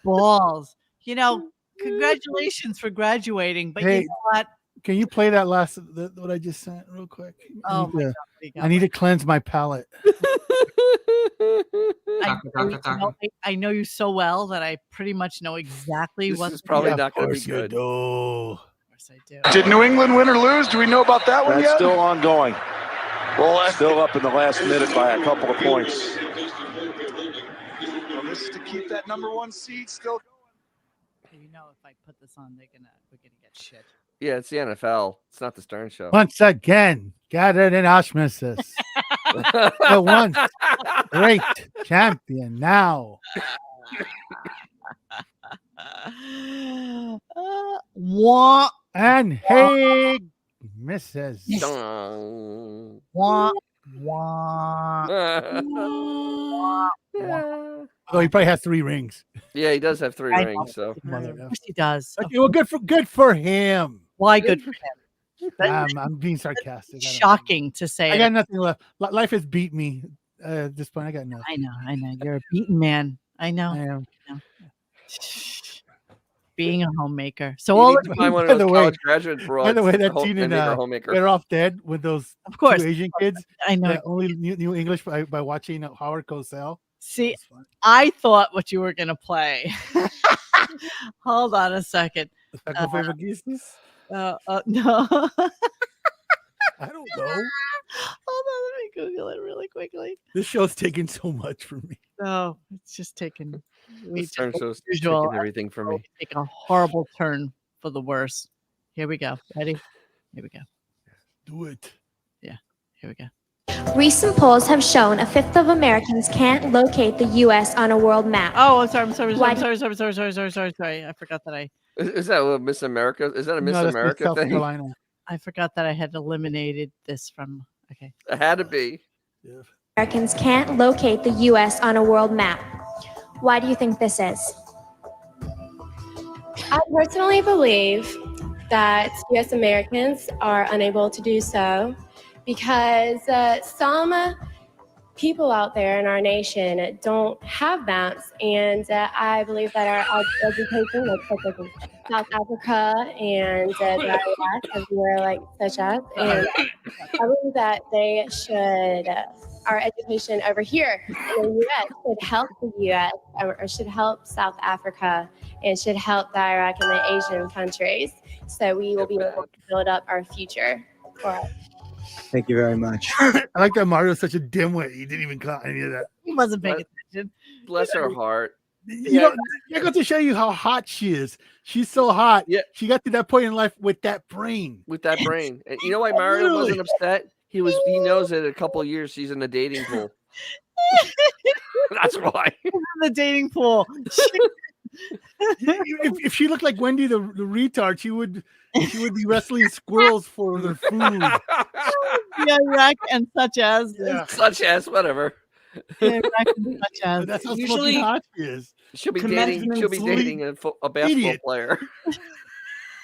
balls. You know, congratulations for graduating. But Hey, you know what? Can you play that what I just sent real quick? Oh my God, I need to cleanse my palate. I know you so well that I pretty much know exactly what. This is probably not going to be course you good. do. Of course I do. Did New England win or lose? Do we know about that one That's yet? still ongoing. Still up in the last minute by a couple of points. Well, this is to keep that #1 seed still going. You know, if I put this on, we're gonna get shit. Yeah, it's the NFL. It's not the Stern Show. Once again, gathered in auspices. The once great champion now. And hey, Mrs. Wah, wah. Oh, he probably has 3 rings. Yeah, he does have 3 I know. rings. So Of course he does. Okay, well, good for him. Why good for him? I'm being sarcastic. Shocking to say. I got nothing left. Life has beat me at this point. I got nothing. I know. You're a beaten man. I know. I am. Being a homemaker. So you all need to find one of those college graduate broads. By the way, that to scene make in her homemaker. Better Off Dead with those Of course. 2 Asian kids. I know. that only knew English by watching Howard Cosell. See, I thought what you were gonna play. Hold on a second. No. No. I don't know. Hold on, let me Google it really quickly. This show's taking so much from me. No, it's just taking The Stern Show's usual. taking everything from me. Take a horrible turn for the worse. Here we go. Ready? Here we go. Do it. Yeah. Here we go. Recent polls have shown a fifth of Americans can't locate the U.S. on a world map. Oh, I'm sorry. Why- Sorry. I forgot that Is that a Miss America? Is that a Miss No, that's Miss America South thing? Carolina. I forgot that I had eliminated this from. Okay. It had to be. Americans can't locate the U.S. on a world map. Why do you think this is? I personally believe that U.S. Americans are unable to do so because some people out there in our nation don't have maps, and I believe that our education, like such as in South Africa and Iraq, everywhere like such as, and I believe that they should. Our education over here in the U.S. should help the U.S. or should help South Africa and should help the Iraq and the Asian countries. So we will be able to build up our future for us. Thank you very much. I like that Mario's such a dimwit. He didn't even caught any of that. He wasn't paying attention. Bless her heart. You know, I got to show you how hot she is. She's so hot. Yeah. She got to that point in life with that brain. With that brain. And you know why Mario wasn't upset? He knows that in a couple of years she's in the dating pool. That's why. In the dating pool. if she looked like Wendy the retard, she would be wrestling squirrels for their food. Yeah, Iraq and such as. Yeah. Such as whatever. Yeah, Iraq and such as. That's how Usually- smoking hot she is. She'll be dating a basketball Idiot. player.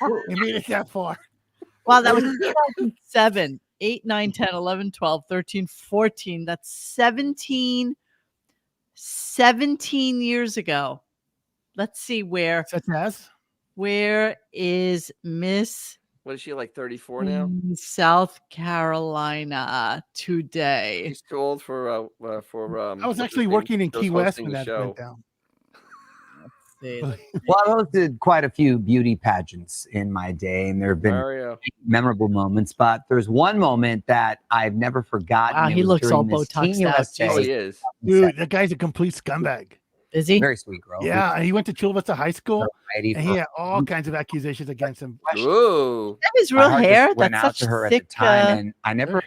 You made it that far. Wow, that was 2007, 8, 9, 10, 11, 12, 13, 14. That's 17 years ago. Let's see where. Such as? Where is Miss What is she, like 34 now? South Carolina today? She's too old for I was what's actually his working name? in Key Those West hosting when the that show. went down. Well, I hosted quite a few beauty pageants in my day, and there have been Mario. memorable moments. But there's one moment that I've never forgotten. Wow, It he was looks all during this Botoxed Teen out, USA. too. Oh, he is. Dude, that guy's a complete scumbag. Is he? Very sweet girl. Yeah, and he went to Chula Vista High School, Variety and he for- had all kinds of activities against him. Ooh. That is My real heart just hair. went That's out such to her thick. at the time, and I never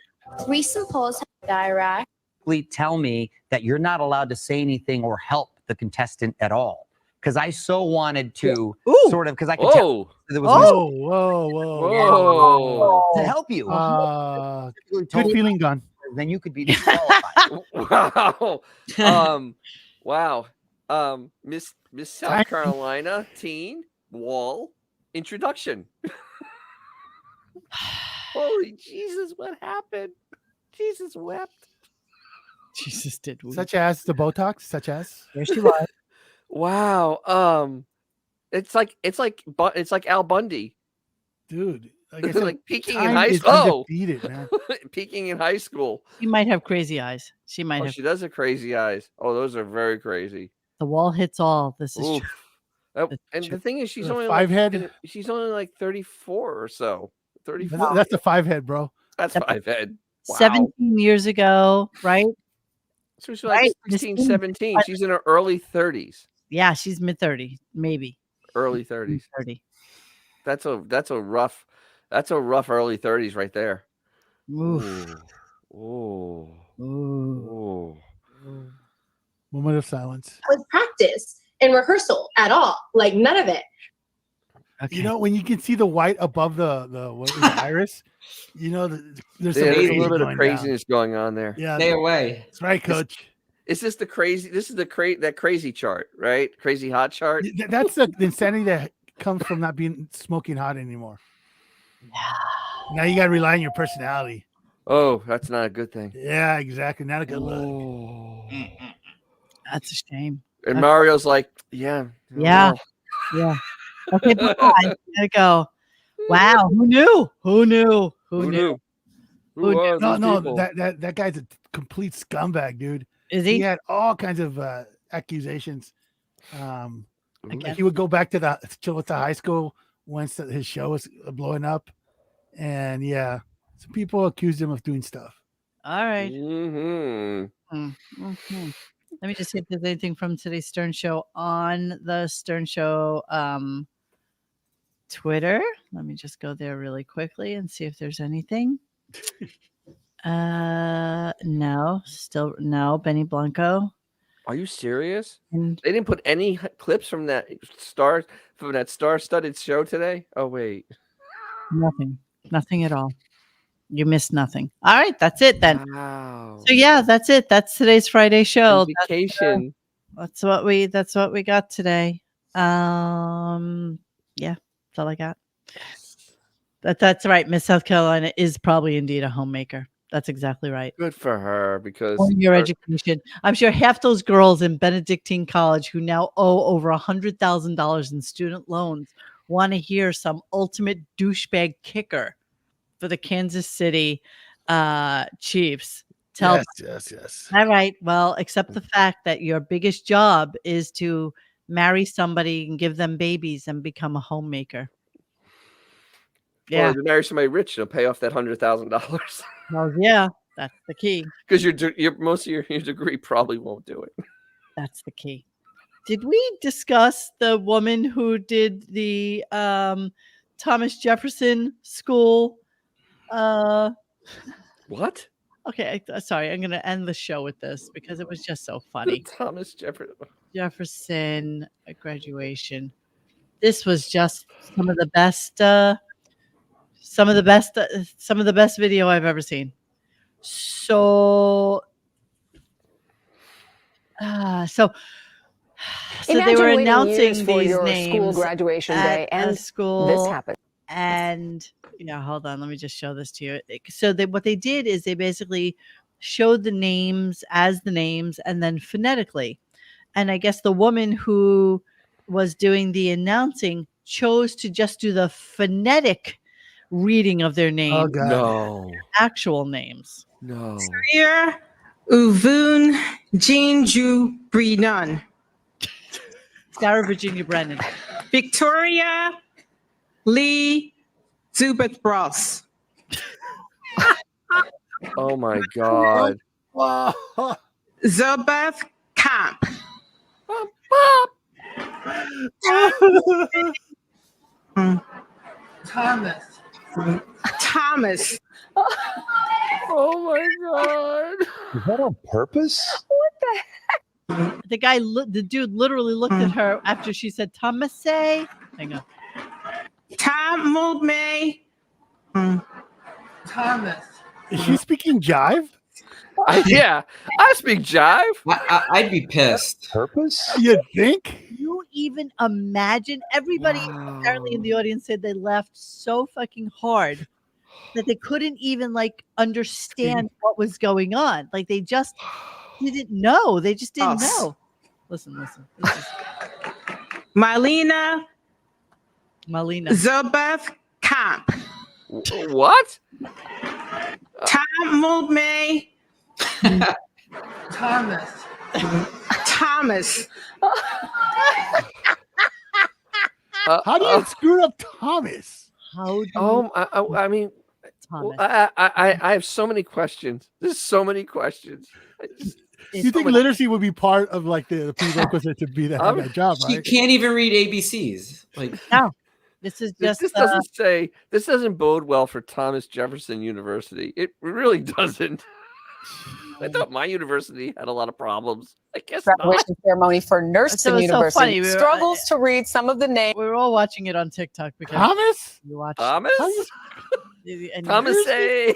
Recent polls have Iraq. tell me that you're not allowed to say anything or help the contestant at all. Because I so wanted to sort of, because I could tell there was Whoa. to help you. Good feeling gone. Then you could be disqualified. Wow. Miss South Carolina teen wall introduction. Holy Jesus, what happened? Jesus wept. Jesus did. Such as the Botox, such as. There she was. Wow. It's like Al Bundy. Dude. Like I It's said, like peaking in time high is school. undefeated, man. Peaking in high school. She might have crazy eyes. She might Oh, have. she does have crazy eyes. Oh, those are very crazy. The wall hits all. This is Oof. true. And the thing is, she's The only five like, head? she's only like 34 or so. 35. That's the 5 head, bro. That's 5 head. Wow. 17 years ago, right? So she's like Right? 16, Miss- 17. She's in her early 30s. Yeah, she's mid 30, maybe. Early 30s. 30. That's a rough early 30s right there. Oof. Ooh. Ooh. Moment of silence. With practice and rehearsal at all. Like none of it. You know, when you can see the white above the what is it, iris, you know, there's some There's a crazy little bit of going craziness going on there. Yeah, Stay away. That's right, coach. Is this the crazy? This is that crazy chart, right? Crazy hot chart. That's the insanity that comes from not being smoking hot anymore. Now you got to rely on your personality. Oh, that's not a good thing. Yeah, exactly. Not a good look. That's a shame. And Mario's like, yeah. Yeah. Yeah. Okay, bye. Gotta go. Wow. Who knew? Who knew? Who knew? Who are No, these no, people? that guy's a complete scumbag, dude. Is he? He had all kinds of accusations. Again? He would go back to the high school once his show was blowing up, and yeah, some people accused him of doing stuff. All right. Mm-hmm. Mhm. Let me just see if there's anything from today's Stern Show on the Stern Show Twitter. Let me just go there really quickly and see if there's anything. No, still no. Benny Blanco. Are you serious? They didn't put any clips from that star-studded show today. Oh wait, Nothing at all. You missed nothing. All right, that's it then. Wow. So yeah, that's it. That's today's Friday show. Vacation. That's what we got today. Yeah, that's all I got. That's right. Miss South Carolina is probably indeed a homemaker. That's exactly right. Good for her because For your education. I'm sure half those girls in Benedictine College who now owe over $100,000 in student loans want to hear some ultimate douchebag kicker for the Kansas City Chiefs. Yes. All right. Well, accept the fact that your biggest job is to marry somebody and give them babies and become a homemaker. Or to marry somebody rich, pay off that $100,000. Well, yeah, that's the key. Because your most of your degree probably won't do it. That's the key. Did we discuss the woman who did the Thomas Jefferson School? What? Okay, sorry. I'm going to end the show with this because it was just so funny. Thomas Jefferson graduation. This was just some of the best video I've ever seen. So they were announcing for these your names school graduation day, and school, this happened. And hold on, let me just show this to you. So what they did is they basically showed the names as the names and then phonetically. And I guess the woman who was doing the announcing chose to just do the phonetic reading of their names. Oh, God. No. Actual names. No. Sarir Uvun Jinju Brinan. Sarah Virginia Brennan. Victoria Lee Zubeth Ross. Oh my God. Zubeth Camp. Thomas. Oh my God. Is that on purpose? What the heck? The dude literally looked at her after she said Thomas say. Hang on. Tom Multme. Thomas. Is she speaking jive? Yeah, I speak jive. I'd be pissed. Purpose? You think? You even imagine? Everybody apparently in the audience said they laughed so fucking hard that they couldn't even understand what was going on. Like they just didn't know. They just didn't know. Listen. This is... Malina Zubeth Camp. What? Tom Multme. Thomas. How do you screw up Thomas? How do I mean, Thomas. I have so many questions. There's so many questions. You think literacy would be part of the prerequisite to be that job, She right? can't even read ABCs. No. This is just this doesn't bode well for Thomas Jefferson University. It really doesn't. I thought my university had a lot of problems. I guess Graduation ceremony for Nursing University. So funny. Struggles to read some of the names. We were all watching it on TikTok because Thomas? You watched Thomas? Thomas A.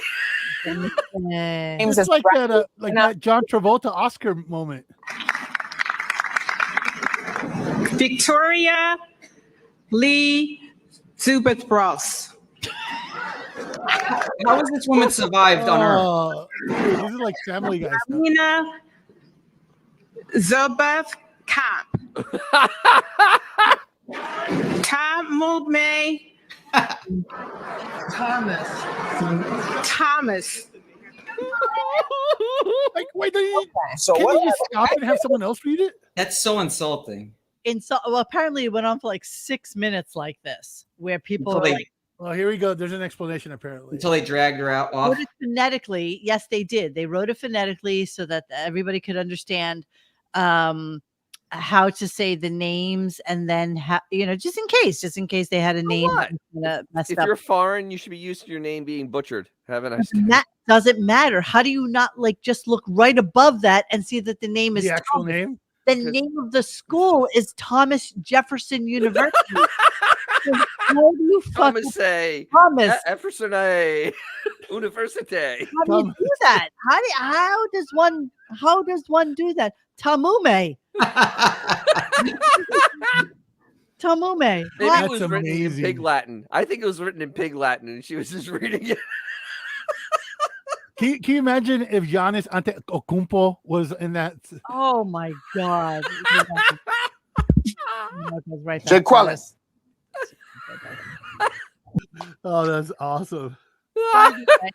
It's like that John Travolta Oscar moment. Victoria Lee Zubeth Ross. How has this woman survived on Earth? This is like Family Guy stuff. Malina Zubeth Camp. Tom Multme. Thomas. Wait, can you just stop and have someone else read it? That's so insulting. Apparently it went on for 6 minutes like this, where people were well, here we go. There's an explanation apparently. Until they dragged her out. Wrote it phonetically. Yes, they did. They wrote it phonetically so that everybody could understand how to say the names, and then just in case they had a name messed If up. you're foreign, you should be used to your name being butchered. Have a nice day. That doesn't matter. How do you not just look right above that and see that the name is the actual Thomas? name? The name of the school is Thomas Jefferson University. How do you fuck Thomas A. Thomas? Jefferson A. University. How do you do that? How does one do that? Tamume. Tamume. Maybe What? it was written in Pig Latin. I think it was written in Pig Latin, and she was just reading it. Can you imagine if Giannis Antetokounmpo was in that? Oh my God! Right Jay there. Quallis. Oh, that's awesome. By the way,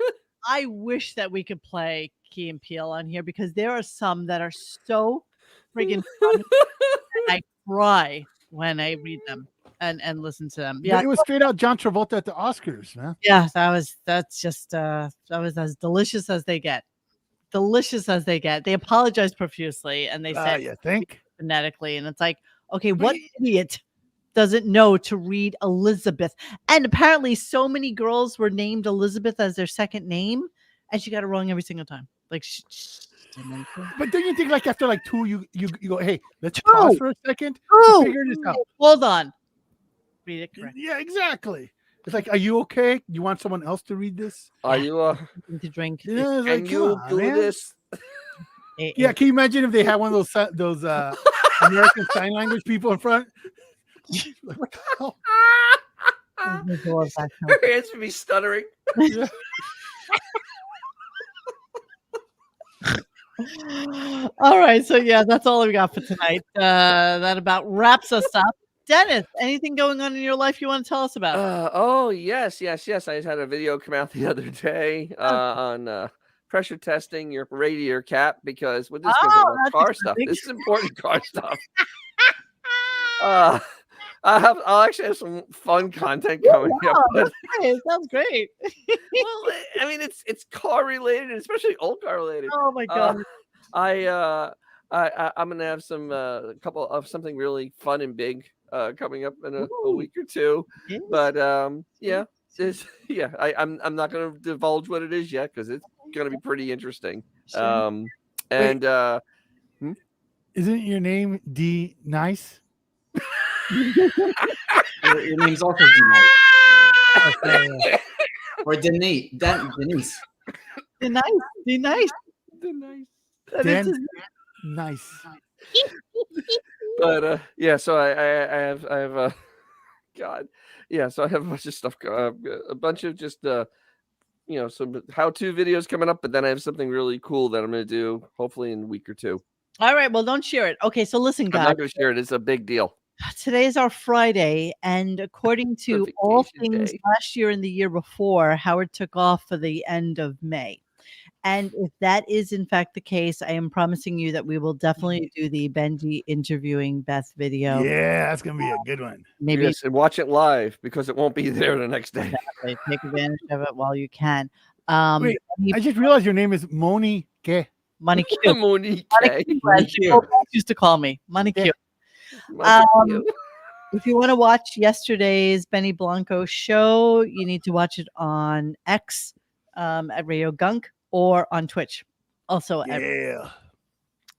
I wish that we could play Key and Peele on here because there are some that are so friggin' funny. And I cry when I read them and listen to them. Yeah, it was straight out John Travolta at the Oscars, man. Yeah, that's just that was as delicious as they get. Delicious as they get. They apologized profusely and they said You think? phonetically, and it's like, okay, what idiot doesn't know to read Elizabeth? And apparently so many girls were named Elizabeth as their second name, and she got it wrong every single time. Like But don't you think like after like two, you go, hey, let's pause for a second to Oh, figure this out. hold on. Read it correct. Yeah, exactly. It's like, are you okay? You want someone else to read this? Are you to drink? Yeah, it's Can like, you come on, do man. this? Yeah, can you imagine if they had one of those American Sign Language people in front? Like, what the hell? Her hands would be stuttering. Yeah. All right, so yeah, that's all we got for tonight. That about wraps us up. Dennis, anything going on in your life you want to tell us about? Oh yes. I just had a video come out the other day on pressure testing your radiator cap because with this that's car stuff, this is important car stuff. I'll actually have some fun content coming up. But, It sounds great. well, I mean, it's car related, especially old car related. Oh my God. I'm gonna have some couple of something really fun and big coming up in a week or two. But I'm not gonna divulge what it is yet because it's gonna be pretty interesting. Sure. Isn't your name D Nice? Your name's also Denise. Or Denise. Denise. Nice. Nice. But so I have God, yeah. So I have a bunch of stuff, a bunch of just some how-to videos coming up. But then I have something really cool that I'm going to do hopefully in a week or two. All right, well, don't share it. Okay, so listen, guys. I'm not going to share it. It's a big deal. Today is our Friday, and according to all things last year and the year before, Howard took off for the end of May. And if that is in fact the case, I am promising you that we will definitely do the Benji interviewing Beth video. Yeah, that's gonna be a good one. Maybe Yes, and watch it live because it won't be there the next day. Exactly. Take advantage of it while you can. Wait, I just realized your name is Monique. Monique. Monique. People used to call me Monique. If you want to watch yesterday's Benny Blanco show, you need to watch it on X at RadioGunk or on Twitch. Also,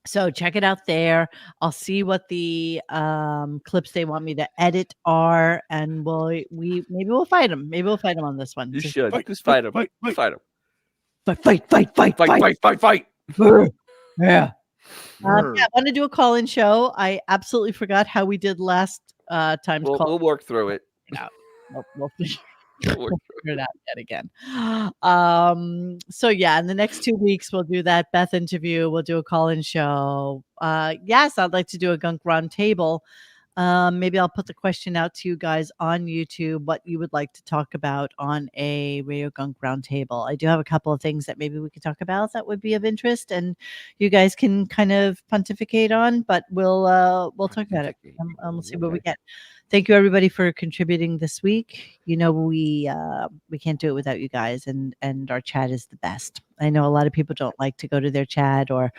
so check it out there. I'll see what the clips they want me to edit are, and maybe we'll fight them. Maybe we'll fight them on this one. You should. Just fight them. Fight them. Fight. Yeah. I want to do a call-in show. I absolutely forgot how we did last time's call. We'll work through it. We'll figure it out yet again. So yeah, in the next 2 weeks we'll do that Beth interview. We'll do a call-in show. Yes, I'd like to do a Gunk round table. Maybe I'll put the question out to you guys on YouTube what you would like to talk about on a RadioGunk roundtable. I do have a couple of things that maybe we could talk about that would be of interest, and you guys can kind of pontificate on. But we'll talk about it. We'll see what we get. Thank you everybody for contributing this week. You know we can't do it without you guys, and our chat is the best. I know a lot of people don't like to go to their chat or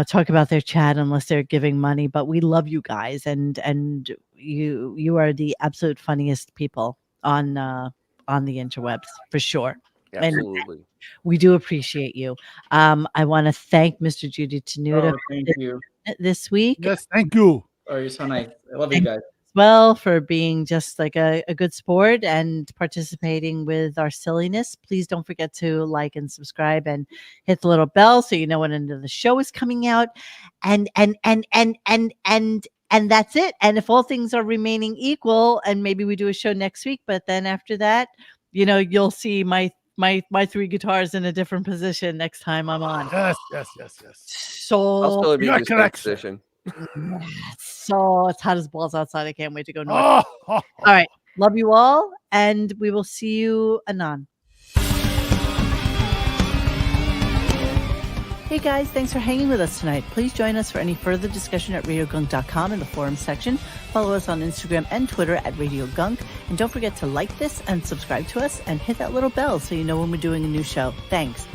talk about their chat unless they're giving money, but we love you guys, and you are the absolute funniest people on the interwebs for sure. Absolutely. And we do appreciate you. I want to thank Mr. Judy Tenuta. Thank you. this week. Yes, thank you. Oh, you're so nice. I love you guys. Well, for being just like a good sport and participating with our silliness. Please don't forget to like and subscribe and hit the little bell so you know when the show is coming out. And that's it. And if all things are remaining equal, and maybe we do a show next week, but then after that, you'll see my three guitars in a different position next time I'm on. Yes. So I'll still be in the same correct. position. So it's hot as balls outside. I can't wait to go north. All right. Love you all, and we will see you anon. Hey guys, thanks for hanging with us tonight. Please join us for any further discussion at RadioGunk.com in the forum section. Follow us on Instagram and Twitter at RadioGunk. And don't forget to like this and subscribe to us and hit that little bell so you know when we're doing a new show. Thanks.